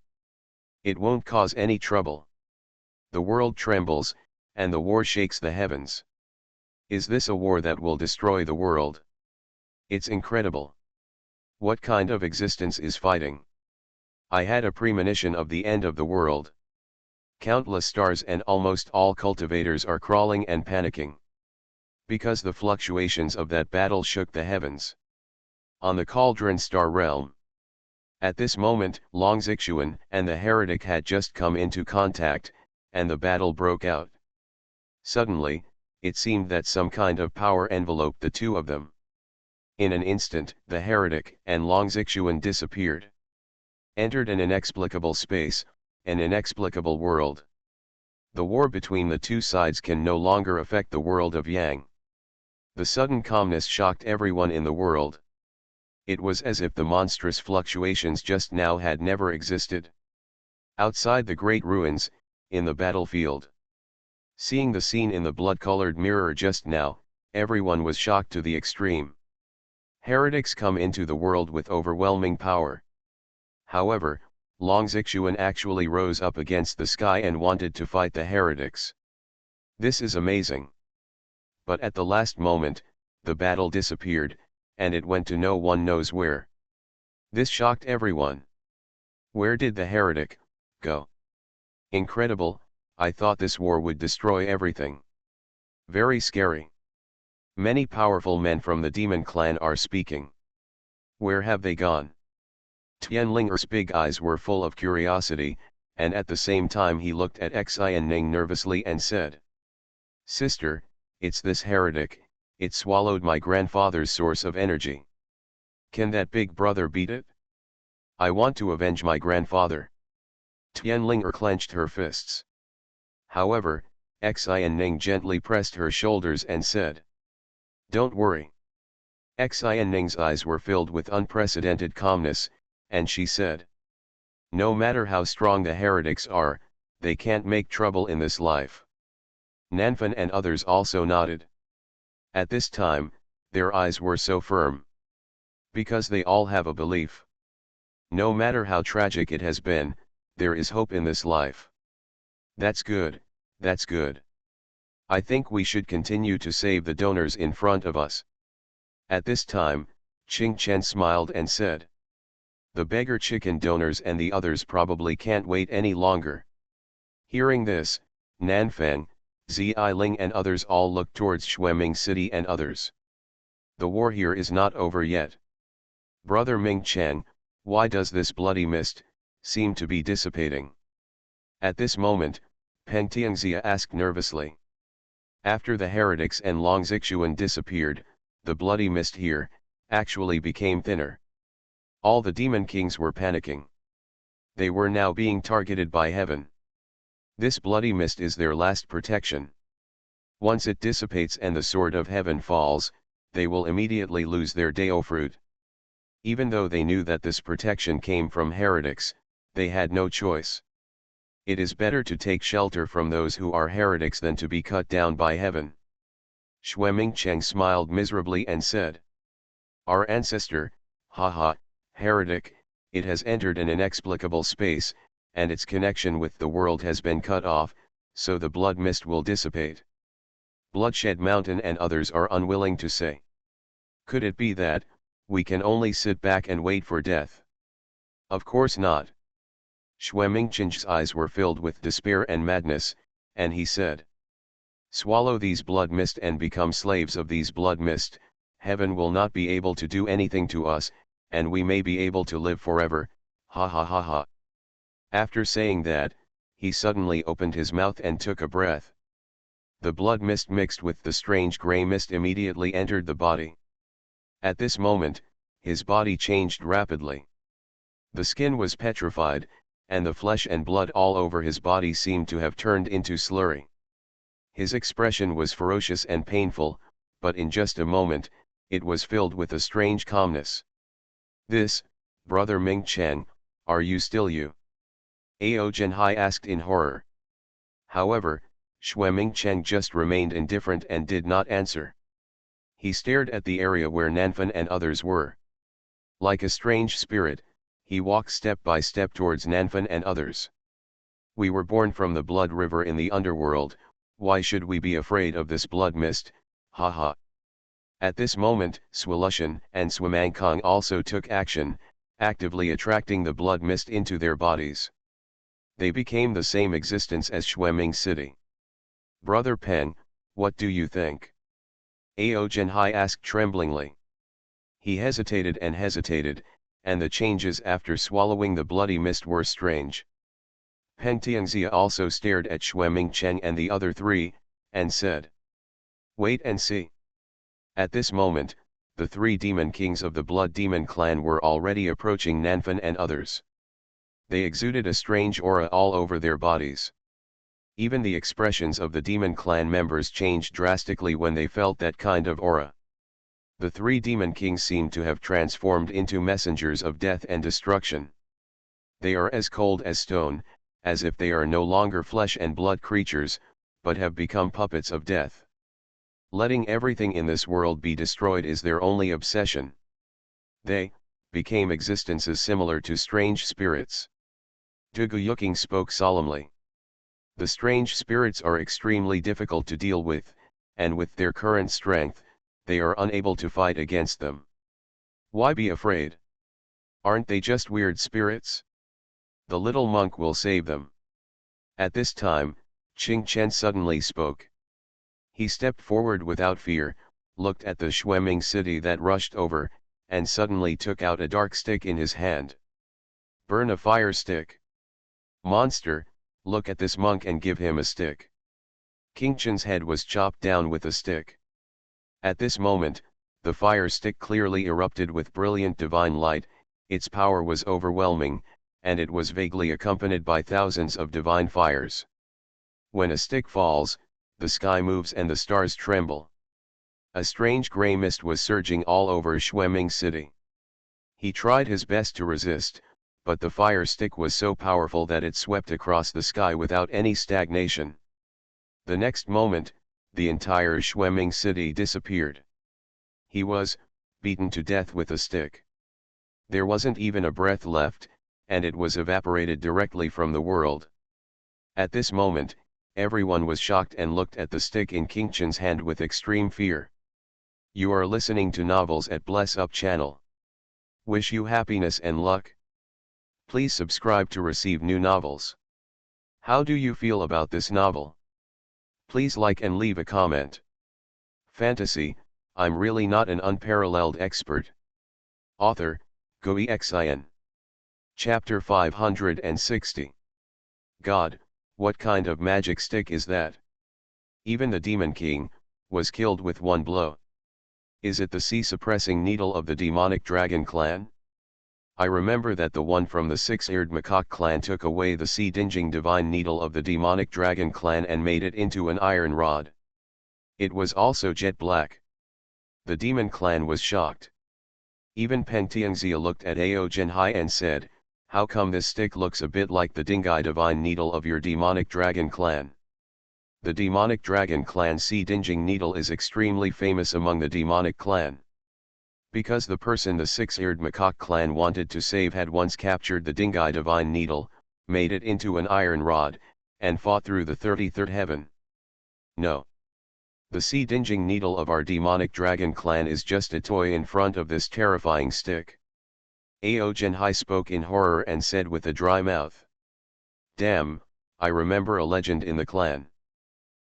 It won't cause any trouble. The world trembles, and the war shakes the heavens. Is this a war that will destroy the world? It's incredible. What kind of existence is fighting? I had a premonition of the end of the world. Countless stars and almost all cultivators are crawling and panicking. Because the fluctuations of that battle shook the heavens. On the Cauldron Star Realm. At this moment, Long Xuanhuan and the heretic had just come into contact, and the battle broke out. Suddenly, it seemed that some kind of power enveloped the two of them. In an instant, the heretic and Long Xuanhuan disappeared. Entered an inexplicable space, an inexplicable world. The war between the two sides can no longer affect the world of Yang. The sudden calmness shocked everyone in the world. It was as if the monstrous fluctuations just now had never existed. Outside the great ruins, in the battlefield. Seeing the scene in the blood-colored mirror just now, everyone was shocked to the extreme. Heretics come into the world with overwhelming power. However, Long Xuanhuan actually rose up against the sky and wanted to fight the heretics. This is amazing. But at the last moment, the battle disappeared, and it went to no one knows where. This shocked everyone. Where did the heretic go? Incredible, I thought this war would destroy everything. Very scary. Many powerful men from the demon clan are speaking. Where have they gone? Tianling's big eyes were full of curiosity, and at the same time he looked at Xuanhuan nervously and said, "Sister, it's this heretic, it swallowed my grandfather's source of energy. Can that big brother beat it? I want to avenge my grandfather." Tianling clenched her fists. However, Xuanhuan gently pressed her shoulders and said, "Don't worry." Xuanhuan's eyes were filled with unprecedented calmness, and she said, "No matter how strong the heretics are, they can't make trouble in this life." Nanfan and others also nodded. At this time, their eyes were so firm. Because they all have a belief. No matter how tragic it has been, there is hope in this life. That's good, that's good. I think we should continue to save the donors in front of us. At this time, Qing Chen smiled and said, "The beggar chicken donors and the others probably can't wait any longer." Hearing this, Nanfang, Ziling and others all looked towards Xueming City and others. The war here is not over yet. Brother Ming Chen, why does this bloody mist seem to be dissipating? At this moment, Peng Tianxia asked nervously. After the heretics and Long Zixuan disappeared, the bloody mist here actually became thinner. All the demon kings were panicking. They were now being targeted by heaven. This bloody mist is their last protection. Once it dissipates and the sword of heaven falls, they will immediately lose their Dao fruit. Even though they knew that this protection came from heretics, they had no choice. It is better to take shelter from those who are heretics than to be cut down by heaven. Xueming Cheng smiled miserably and said, "Our ancestor, haha, heretic, it has entered an inexplicable space, and its connection with the world has been cut off, so the blood mist will dissipate." Bloodshed Mountain and others are unwilling to say. Could it be that we can only sit back and wait for death? Of course not. Xueming Chen's eyes were filled with despair and madness, and he said, "Swallow these blood mist and become slaves of these blood mist, heaven will not be able to do anything to us, and we may be able to live forever, ha ha ha ha." After saying that, he suddenly opened his mouth and took a breath. The blood mist mixed with the strange grey mist immediately entered the body. At this moment, his body changed rapidly. The skin was petrified, and the flesh and blood all over his body seemed to have turned into slurry. His expression was ferocious and painful, but in just a moment, it was filled with a strange calmness. "This, Brother Ming Chen, are you still you?" Ao Zhenhai asked in horror. However, Xueming Chen just remained indifferent and did not answer. He stared at the area where Nanfan and others were. Like a strange spirit, he walked step by step towards Nanfan and others. "We were born from the blood river in the underworld, why should we be afraid of this blood mist, haha." At this moment, Swalushan and Swamangkong also took action, actively attracting the blood mist into their bodies. They became the same existence as Xueming City. "Brother Peng, what do you think?" Ao Zhenhai asked tremblingly. He hesitated, and the changes after swallowing the bloody mist were strange. Peng Tianxia also stared at Xueming Chen and the other three, and said, "Wait and see." At this moment, the three demon kings of the Blood Demon clan were already approaching Nanfan and others. They exuded a strange aura all over their bodies. Even the expressions of the demon clan members changed drastically when they felt that kind of aura. The three demon kings seemed to have transformed into messengers of death and destruction. They are as cold as stone, as if they are no longer flesh and blood creatures, but have become puppets of death. Letting everything in this world be destroyed is their only obsession. They became existences similar to strange spirits. Duguyuking spoke solemnly. The strange spirits are extremely difficult to deal with, and with their current strength, they are unable to fight against them. Why be afraid? Aren't they just weird spirits? The little monk will save them. At this time, Qing Chen suddenly spoke. He stepped forward without fear, looked at the Xuanhuan city that rushed over, and suddenly took out a dark stick in his hand. Burn a fire stick. Monster, look at this monk and give him a stick. King Chen's head was chopped down with a stick. At this moment, the fire stick clearly erupted with brilliant divine light, its power was overwhelming, and it was vaguely accompanied by thousands of divine fires. When a stick falls, the sky moves and the stars tremble. A strange grey mist was surging all over Xuanhuan city. He tried his best to resist, but the fire stick was so powerful that it swept across the sky without any stagnation. The next moment, the entire Xuanhuan city disappeared. He was beaten to death with a stick. There wasn't even a breath left, and it was evaporated directly from the world. At this moment, everyone was shocked and looked at the stick in King Chen's hand with extreme fear. You are listening to Novels at Bless Up channel. Wish you happiness and luck. Please subscribe to receive new novels. How do you feel about this novel? Please like and leave a comment. Fantasy, I'm really not an unparalleled expert. Author, Xuanhuan. Chapter 560. God, what kind of magic stick is that? Even the Demon King was killed with one blow. Is it the sea-suppressing needle of the demonic dragon clan? I remember that the one from the six-eared macaque clan took away the sea-dinging divine needle of the demonic dragon clan and made it into an iron rod. It was also jet black. The demon clan was shocked. Even Peng Tianxia looked at Ao Zhenhai and said, how come this stick looks a bit like the dingai divine needle of your demonic dragon clan? The demonic dragon clan sea-dinging needle is extremely famous among the demonic clan. Because the person the six-eared macaque clan wanted to save had once captured the dingai divine needle, made it into an iron rod, and fought through the 33rd heaven. No. The sea-dinging needle of our demonic dragon clan is just a toy in front of this terrifying stick. Ao Zhenhai spoke in horror and said with a dry mouth. Damn, I remember a legend in the clan.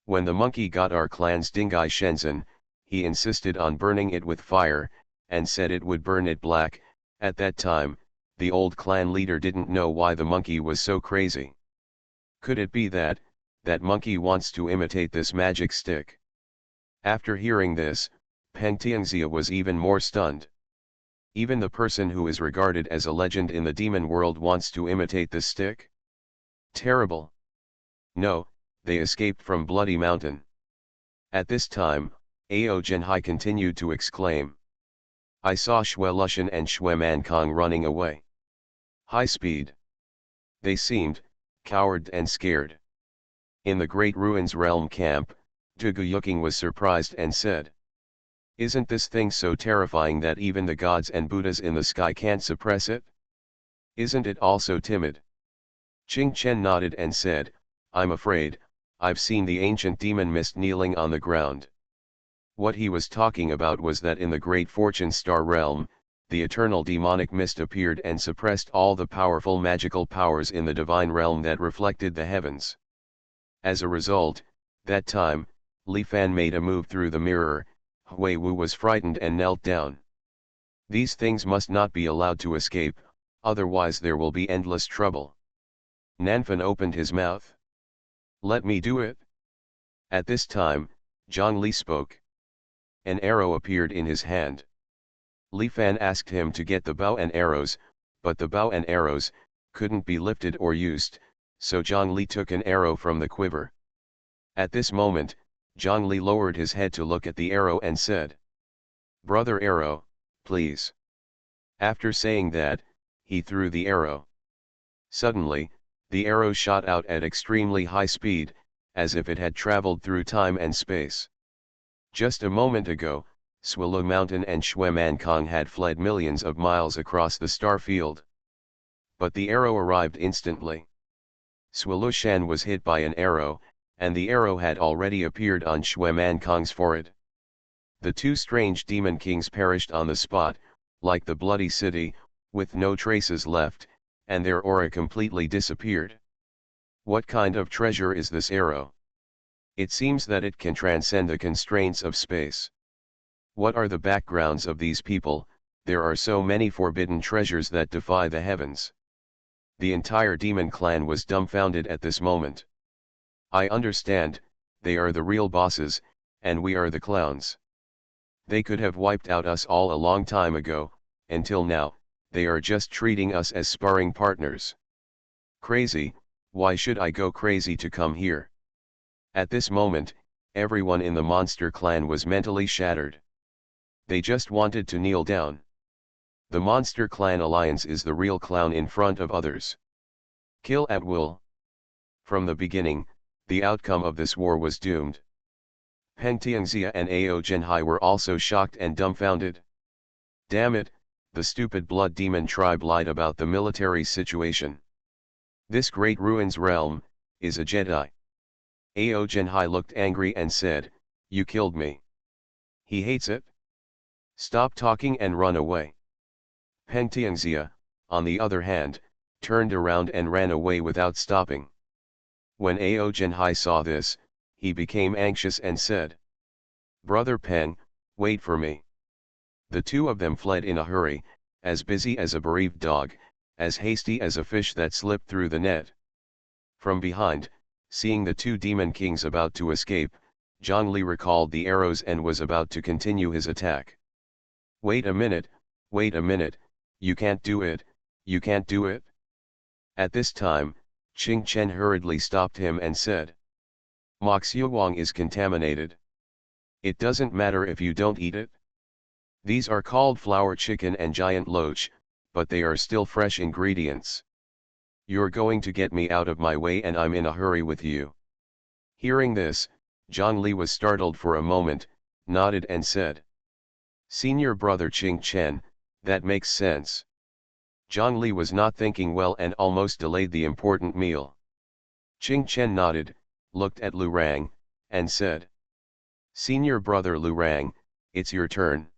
When the monkey got our clan's dingai shenzhen, he insisted on burning it with fire, and said it would burn it black. At that time, the old clan leader didn't know why the monkey was so crazy. Could it be that monkey wants to imitate this magic stick? After hearing this, Peng Tianxia was even more stunned. Even the person who is regarded as a legend in the demon world wants to imitate this stick? Terrible. No, they escaped from Bloody Mountain. At this time, Ao Zhenhai continued to exclaim. I saw Xue Lushan and Xue Mankang running away. High speed. They seemed coward and scared. In the Great Ruins Realm camp, Dugu Yuking was surprised and said. Isn't this thing so terrifying that even the gods and Buddhas in the sky can't suppress it? Isn't it also timid? Qing Chen nodded and said, I'm afraid, I've seen the ancient demon mist kneeling on the ground. What he was talking about was that in the great fortune star realm, the eternal demonic mist appeared and suppressed all the powerful magical powers in the divine realm that reflected the heavens. As a result, that time, Li Fan made a move through the mirror. Hui Wu was frightened and knelt down. These things must not be allowed to escape, otherwise there will be endless trouble. Nanfan opened his mouth. Let me do it. At this time, Zhang Li spoke. An arrow appeared in his hand. Li Fan asked him to get the bow and arrows, but the bow and arrows couldn't be lifted or used, so Zhang Li took an arrow from the quiver. At this moment, Zhang Li lowered his head to look at the arrow and said, Brother Arrow, please. After saying that, he threw the arrow. Suddenly, the arrow shot out at extremely high speed, as if it had traveled through time and space. Just a moment ago, Xuelu Mountain and Xue Mankang had fled millions of miles across the star field. But the arrow arrived instantly. Xuelu Shan was hit by an arrow, and the arrow had already appeared on Xue Mankang's forehead. The two strange demon kings perished on the spot, like the bloody city, with no traces left, and their aura completely disappeared. What kind of treasure is this arrow? It seems that it can transcend the constraints of space. What are the backgrounds of these people? There are so many forbidden treasures that defy the heavens. The entire demon clan was dumbfounded at this moment. I understand, they are the real bosses, and we are the clowns. They could have wiped out us all a long time ago, until now, they are just treating us as sparring partners. Crazy, why should I go crazy to come here? At this moment, everyone in the monster clan was mentally shattered. They just wanted to kneel down. The monster clan alliance is the real clown in front of others. Kill at will. From the beginning, the outcome of this war was doomed. Peng Tianxia and Ao Zhenhai were also shocked and dumbfounded. Damn it, the stupid blood demon tribe lied about the military situation. This great ruins realm is a Jedi. Ao Zhenhai looked angry and said, "You killed me." He hates it. Stop talking and run away. Peng Tianxia, on the other hand, turned around and ran away without stopping. When Ao Zhenhai saw this, he became anxious and said, "Brother Peng, wait for me." The two of them fled in a hurry, as busy as a bereaved dog, as hasty as a fish that slipped through the net. From behind, seeing the two demon kings about to escape, Zhang Li recalled the arrows and was about to continue his attack. Wait a minute, you can't do it, you can't do it." At this time, Qing Chen hurriedly stopped him and said, "Ma Xuanhuan is contaminated. It doesn't matter if you don't eat it. These are called flower chicken and giant loach, but they are still fresh ingredients. You're going to get me out of my way and I'm in a hurry with you." Hearing this, Zhang Li was startled for a moment, nodded and said, "Senior brother Qing Chen, that makes sense." Zhang Li was not thinking well and almost delayed the important meal. Qing Chen nodded, looked at Lu Rang, and said, "Senior brother Lu Rang, it's your turn."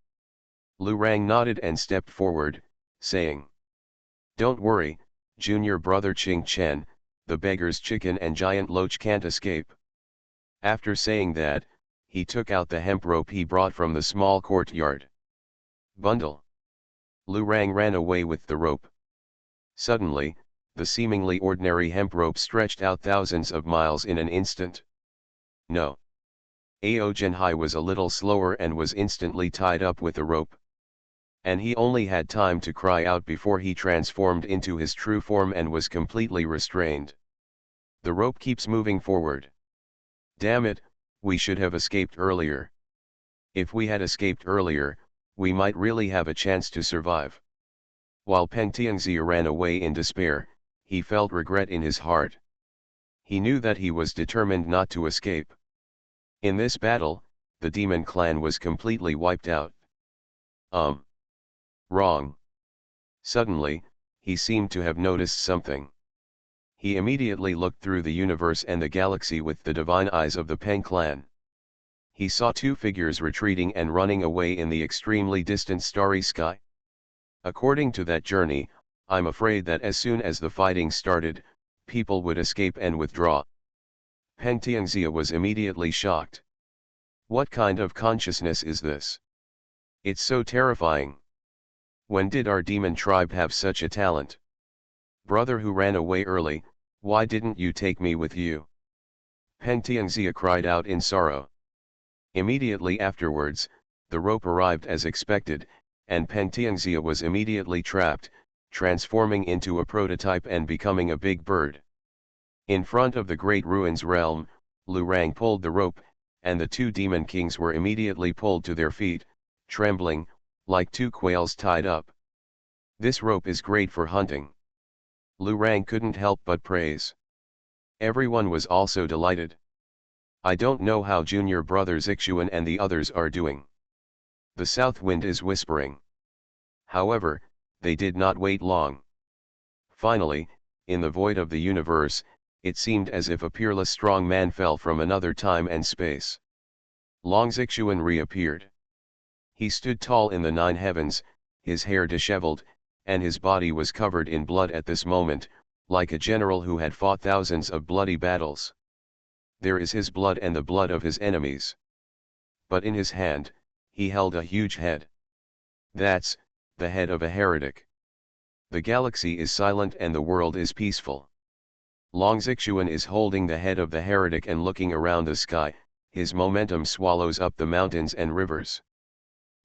Lu Rang nodded and stepped forward, saying, "Don't worry, junior brother Qing Chen, the beggar's chicken and giant loach can't escape." After saying that, he took out the hemp rope he brought from the small courtyard. Bundle. Lu Rang ran away with the rope. Suddenly, the seemingly ordinary hemp rope stretched out thousands of miles in an instant. No. Ao Zhenhai was a little slower and was instantly tied up with the rope. And he only had time to cry out before he transformed into his true form and was completely restrained. The rope keeps moving forward. Damn it, we should have escaped earlier. If we had escaped earlier, we might really have a chance to survive. While Peng Tianxia ran away in despair, he felt regret in his heart. He knew that he was determined not to escape. In this battle, the demon clan was completely wiped out. Wrong. Suddenly, he seemed to have noticed something. He immediately looked through the universe and the galaxy with the divine eyes of the Peng clan. He saw two figures retreating and running away in the extremely distant starry sky. According to that journey, I'm afraid that as soon as the fighting started, people would escape and withdraw. Peng Tianxia was immediately shocked. What kind of consciousness is this? It's so terrifying. When did our demon tribe have such a talent? Brother who ran away early, why didn't you take me with you? Peng Tianxia cried out in sorrow. Immediately afterwards, the rope arrived as expected, and Peng Tianxia was immediately trapped, transforming into a prototype and becoming a big bird. In front of the great ruins realm, Lu Rang pulled the rope, and the two demon kings were immediately pulled to their feet, trembling, like two quails tied up. This rope is great for hunting. Lu Rang couldn't help but praise. Everyone was also delighted. I don't know how junior brother Xuanhuan and the others are doing. The south wind is whispering. However, they did not wait long. Finally, in the void of the universe, it seemed as if a peerless strong man fell from another time and space. Long Xuanhuan reappeared. He stood tall in the nine heavens, his hair disheveled, and his body was covered in blood at this moment, like a general who had fought thousands of bloody battles. There is his blood and the blood of his enemies. But in his hand, He held a huge head. That's the head of a heretic. The galaxy is silent and the world is peaceful. Xuanhuan is holding the head of the heretic and looking around the sky. His momentum swallows up the mountains and rivers.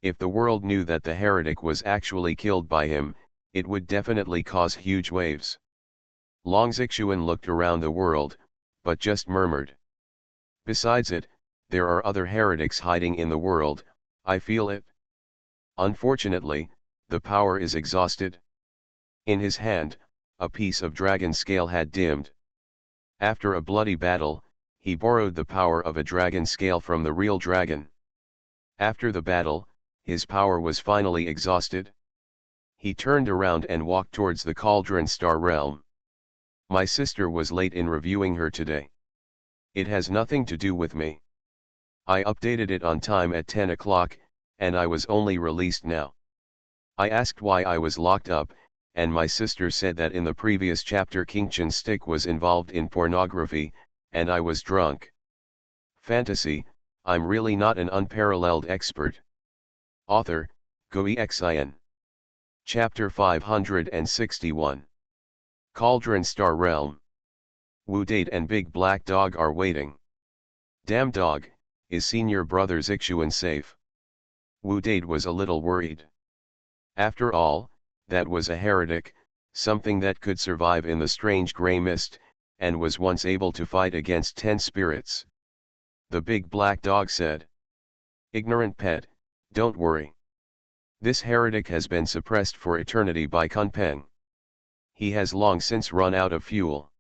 If the world knew that the heretic was actually killed by him, it would definitely cause huge waves. Xuanhuan looked around the world, but just murmured. Besides it, there are other heretics hiding in the world, I feel it. Unfortunately, the power is exhausted. In his hand, a piece of dragon scale had dimmed. After a bloody battle, he borrowed the power of a dragon scale from the real dragon. After the battle, his power was finally exhausted. He turned around and walked towards the Cauldron Star realm. My sister was late in reviewing her today. It has nothing to do with me. I updated it on time at 10 o'clock, and I was only released now. I asked why I was locked up, and my sister said that in the previous chapter King Stick was involved in pornography, and I was drunk. Fantasy, I'm really not an unparalleled expert. Author, Xuanhuan. Chapter 561. Cauldron Star Realm. Wu Date and Big Black Dog are waiting. Damn dog, is senior brother Xuanhuan safe? Wu Date was a little worried. After all, that was a heretic, something that could survive in the strange grey mist, and was once able to fight against 10 spirits. The big black dog said. Ignorant pet, don't worry. This heretic has been suppressed for eternity by Kunpeng. He has long since run out of fuel.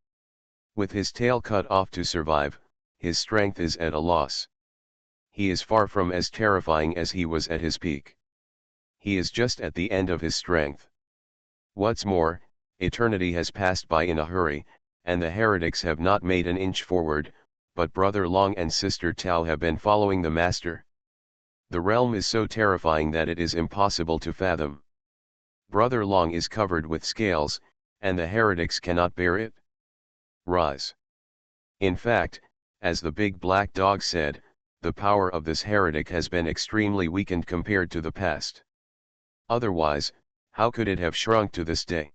With his tail cut off to survive, his strength is at a loss. He is far from as terrifying as he was at his peak. He is just at the end of his strength. What's more, eternity has passed by in a hurry, and the heretics have not made an inch forward, but Brother Long and Sister Tao have been following the Master. The realm is so terrifying that it is impossible to fathom. Brother Long is covered with scales, and the heretics cannot bear it. Rise. In fact, as the big black dog said, the power of this heretic has been extremely weakened compared to the past. Otherwise, how could it have shrunk to this day?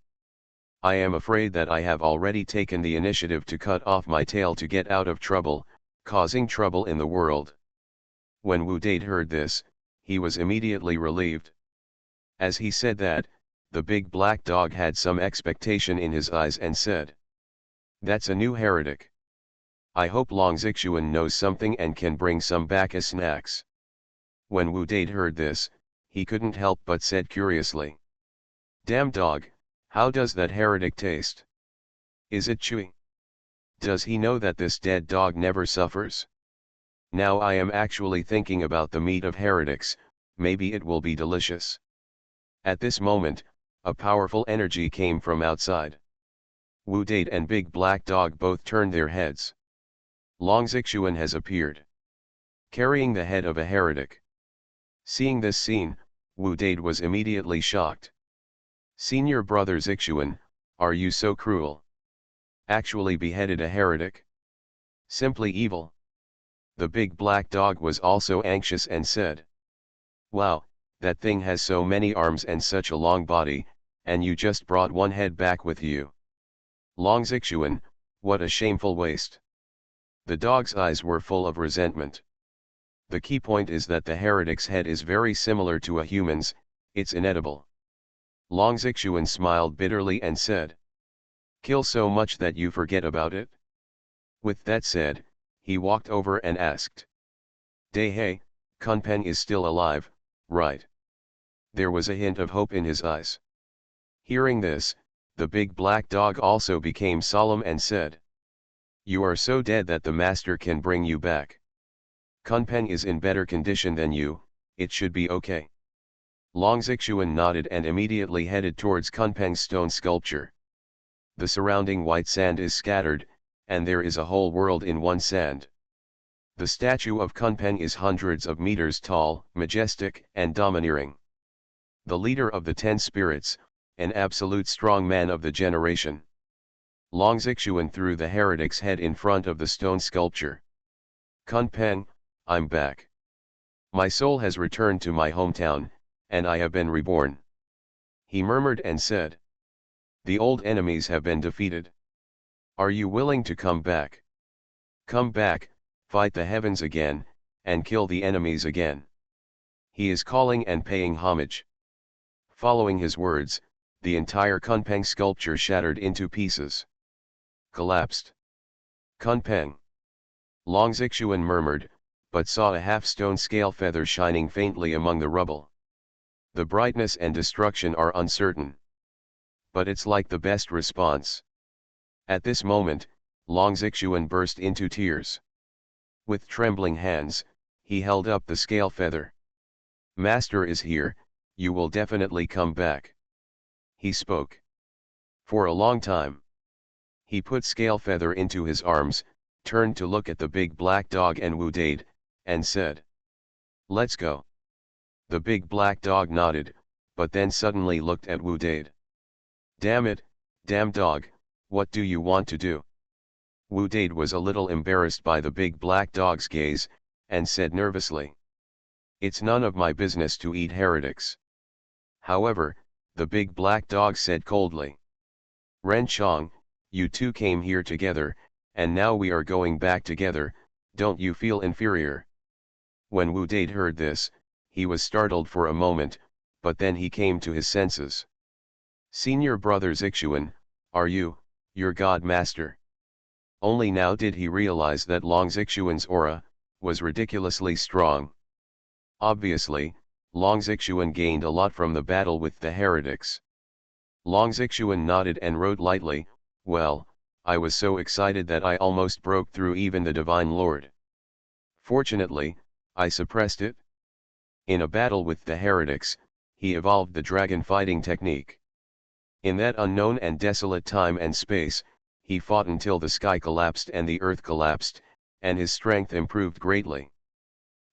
I am afraid that I have already taken the initiative to cut off my tail to get out of trouble, causing trouble in the world. When Wu Date heard this, he was immediately relieved. As he said that, the big black dog had some expectation in his eyes and said, "That's a new heretic. I hope Xuanhuan knows something and can bring some back as snacks." When Wu Date heard this, he couldn't help but said curiously, "Damn dog, how does that heretic taste? Is it chewy? Does he know that this dead dog never suffers? Now I am actually thinking about the meat of heretics, maybe it will be delicious." At this moment, a powerful energy came from outside. Wu Date and Big Black Dog both turned their heads. Xuanhuan has appeared, carrying the head of a heretic. Seeing this scene, Wu Date was immediately shocked. "Senior brother Xuanhuan, are you so cruel? Actually beheaded a heretic? Simply evil." The big black dog was also anxious and said, "Wow, that thing has so many arms and such a long body, and you just brought one head back with you. Xuanhuan, what a shameful waste." The dog's eyes were full of resentment. The key point is that the heretic's head is very similar to a human's, it's inedible. Xuanhuan smiled bitterly and said, "Kill so much that you forget about it?" With that said, he walked over and asked, "Hey, Kunpeng is still alive, right?" There was a hint of hope in his eyes. Hearing this, the big black dog also became solemn and said, "You are so dead that the master can bring you back. Kunpeng is in better condition than you, it should be okay." Xuanhuan nodded and immediately headed towards Kunpeng's stone sculpture. The surrounding white sand is scattered, and there is a whole world in one sand. The statue of Kunpeng is hundreds of meters tall, majestic, and domineering. The leader of the 10 spirits, an absolute strong man of the generation. Xuanhuan threw the heretic's head in front of the stone sculpture. "Kunpeng, I'm back. My soul has returned to my hometown, and I have been reborn. He murmured and said. The old enemies have been defeated. Are you willing to come back? Come back, fight the heavens again, and kill the enemies again. He is calling and paying homage. Following his words, the entire Kunpeng sculpture shattered into pieces. Collapsed. Kunpeng. Long Xuanhuan murmured, but saw a half-stone scale feather shining faintly among the rubble. The brightness and destruction are uncertain. But it's like the best response. At this moment, Long Xuanhuan burst into tears. With trembling hands, he held up the scale feather. Master is here, you will definitely come back. He spoke. For a long time. He put scale feather into his arms, turned to look at the big black dog and Wu Dade, and said. Let's go. The big black dog nodded, but then suddenly looked at Wu Dade. Damn it, damn dog, what do you want to do? Wu Dade was a little embarrassed by the big black dog's gaze, and said nervously. It's none of my business to eat heretics. However, the big black dog said coldly. Ren Chong, you two came here together, and now we are going back together, don't you feel inferior? When Wu Dade heard this, he was startled for a moment, but then he came to his senses. Senior brother Xuanhuan, are you, your god master? Only now did he realize that Long Xuanhuan's aura was ridiculously strong. Obviously, Long Xuanhuan gained a lot from the battle with the heretics. Long Xuanhuan nodded and wrote lightly, well, I was so excited that I almost broke through even the Divine Lord. Fortunately, I suppressed it. In a battle with the heretics, he evolved the dragon fighting technique. In that unknown and desolate time and space, he fought until the sky collapsed and the earth collapsed, and his strength improved greatly.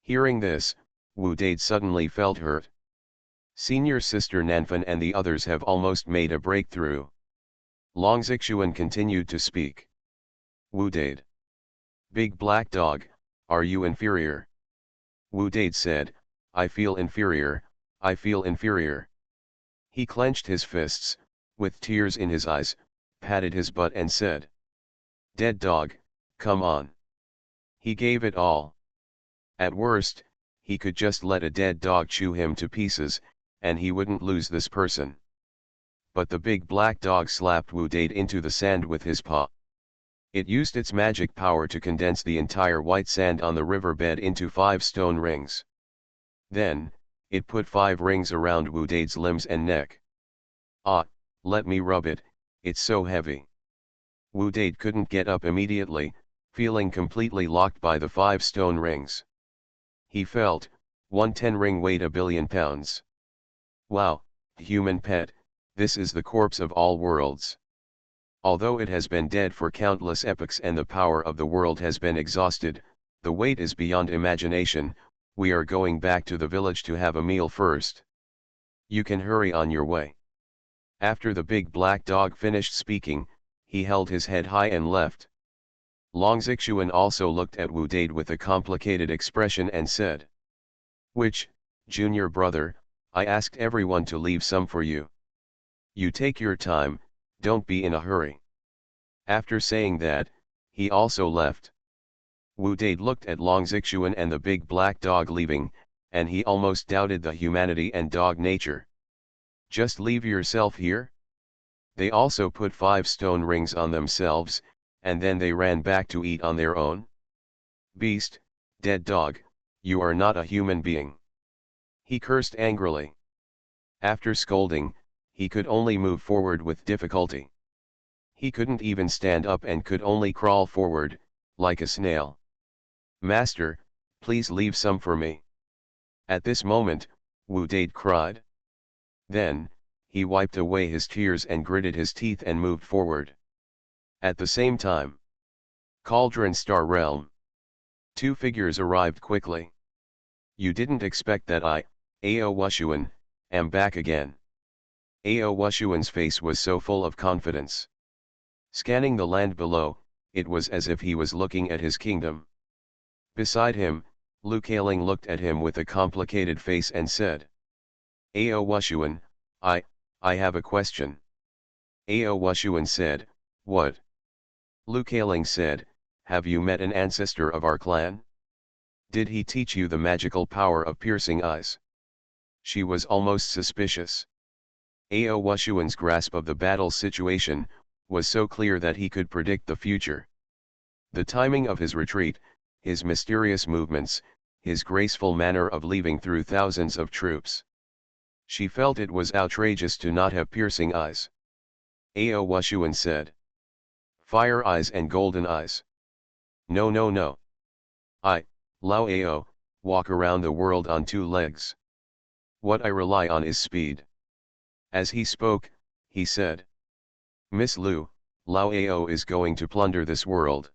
Hearing this, Wu Dade suddenly felt hurt. Senior sister Nanfan and the others have almost made a breakthrough. Long Xuanhuan continued to speak. Wu Dade. Big black dog, are you inferior? Wu Dade said, I feel inferior, I feel inferior. He clenched his fists, with tears in his eyes, patted his butt and said. Dead dog, come on. He gave it all. At worst, he could just let a dead dog chew him to pieces, and he wouldn't lose this person. But the big black dog slapped Wu Dade into the sand with his paw. It used its magic power to condense the entire white sand on the riverbed into 5 stone rings. Then, it put 5 rings around Wu Dade's limbs and neck. Ah, let me rub it, it's so heavy. Wu Dade couldn't get up immediately, feeling completely locked by the 5 stone rings. He felt, 110 ring weighed 1,000,000,000 pounds. Wow, human pet, this is the corpse of all worlds. Although it has been dead for countless epochs and the power of the world has been exhausted, the weight is beyond imagination, we are going back to the village to have a meal first. You can hurry on your way. After the big black dog finished speaking, he held his head high and left. Long Xuanhuan also looked at Wu Dade with a complicated expression and said. Which, junior brother, I asked everyone to leave some for you. You take your time, don't be in a hurry. After saying that, he also left. Wu Dade looked at Long Xuanhuan and the big black dog leaving, and he almost doubted the humanity and dog nature. Just leave yourself here? They also put 5 stone rings on themselves, and then they ran back to eat on their own? Beast, dead dog, you are not a human being. He cursed angrily. After scolding, he could only move forward with difficulty. He couldn't even stand up and could only crawl forward, like a snail. Master, please leave some for me. At this moment, Wu Dade cried. Then, he wiped away his tears and gritted his teeth and moved forward. At the same time, Cauldron Star Realm. 2 figures arrived quickly. You didn't expect that I, Ao Wushuan, am back again. Ao Wushuan's face was so full of confidence. Scanning the land below, it was as if he was looking at his kingdom. Beside him, Lu Kaling looked at him with a complicated face and said. Ao Wushuan, I have a question. Ao Wushuan said, what? Lu Kaling said, have you met an ancestor of our clan? Did he teach you the magical power of piercing eyes? She was almost suspicious. Ao Wushuan's grasp of the battle situation was so clear that he could predict the future. The timing of his retreat, his mysterious movements, his graceful manner of leaving through thousands of troops. She felt it was outrageous to not have piercing eyes. Ao Wushuan said. Fire eyes and golden eyes. No, no, no. I, Lao Ao, walk around the world on 2 legs. What I rely on is speed. As he spoke, he said. Miss Lu, Lao Ao is going to plunder this world.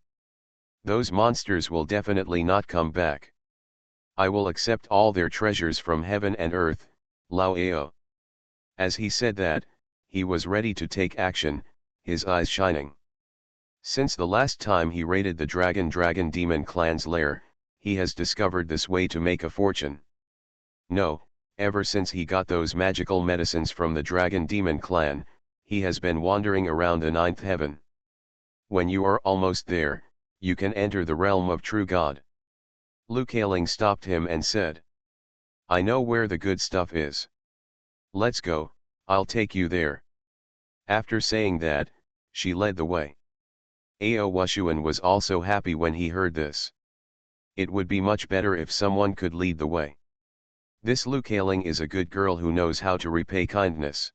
Those monsters will definitely not come back. I will accept all their treasures from heaven and earth, Lao Ao. As he said that, he was ready to take action, his eyes shining. Since the last time he raided the Dragon Demon clan's lair, he has discovered this way to make a fortune. No, ever since he got those magical medicines from the Dragon Demon clan, he has been wandering around the 9th heaven. When you are almost there, you can enter the realm of true God. Lu Kaling stopped him and said. I know where the good stuff is. Let's go, I'll take you there. After saying that, she led the way. Ao Wushuan was also happy when he heard this. It would be much better if someone could lead the way. This Lu Kaling is a good girl who knows how to repay kindness.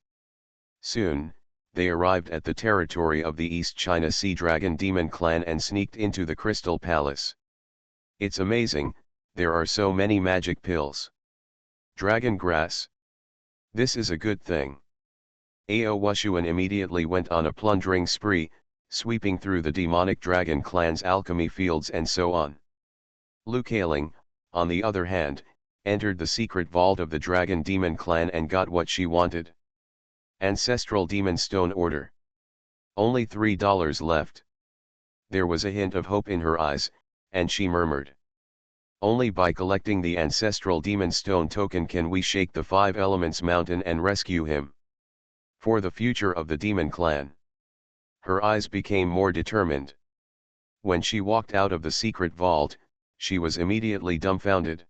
Soon, they arrived at the territory of the East China Sea Dragon Demon clan and sneaked into the Crystal Palace. It's amazing, there are so many magic pills. Dragon grass. This is a good thing. Ao Wushuan immediately went on a plundering spree, sweeping through the demonic dragon clan's alchemy fields and so on. Lu Kaling, on the other hand, entered the secret vault of the Dragon Demon clan and got what she wanted. Ancestral Demon Stone Order. Only $3 left. There was a hint of hope in her eyes, and she murmured. Only by collecting the Ancestral Demon Stone token can we shake the 5 Elements mountain and rescue him. For the future of the Demon clan. Her eyes became more determined. When she walked out of the secret vault, she was immediately dumbfounded.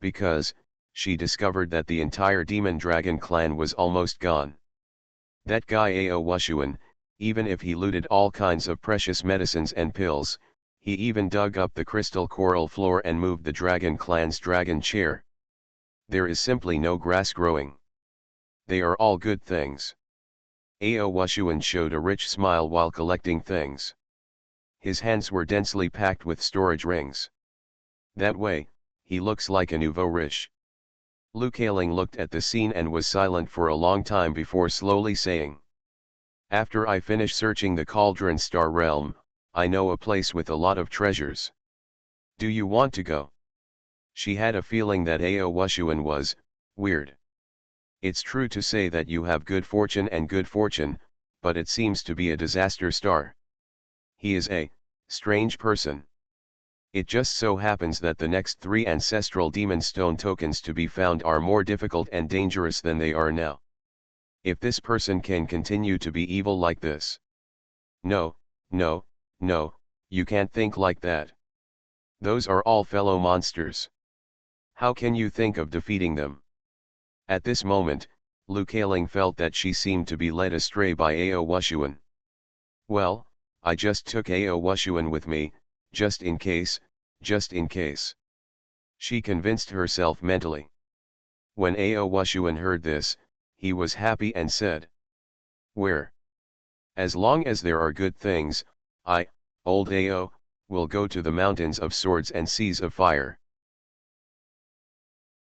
Because, she discovered that the entire Demon Dragon clan was almost gone. That guy Ao Wushuan, even if he looted all kinds of precious medicines and pills, he even dug up the crystal coral floor and moved the Dragon clan's dragon chair. There is simply no grass growing. They are all good things. Ao Wushuan showed a rich smile while collecting things. His hands were densely packed with storage rings. That way, he looks like a nouveau riche. Lu Kaling looked at the scene and was silent for a long time before slowly saying. After I finish searching the Cauldron Star Realm, I know a place with a lot of treasures. Do you want to go? She had a feeling that Ao Wushuan was weird. It's true to say that you have good fortune, but it seems to be a disaster star. He is a strange person. It just so happens that the next 3 ancestral demon stone tokens to be found are more difficult and dangerous than they are now. If this person can continue to be evil like this. No, no, no, you can't think like that. Those are all fellow monsters. How can you think of defeating them? At this moment, Lu Kaling felt that she seemed to be led astray by Ao Wushuan. Well, I just took Ao Wushuan with me, just in case. She convinced herself mentally. When Ao Wushuan heard this, he was happy and said. Where? As long as there are good things, I, old Ao, will go to the mountains of swords and seas of fire.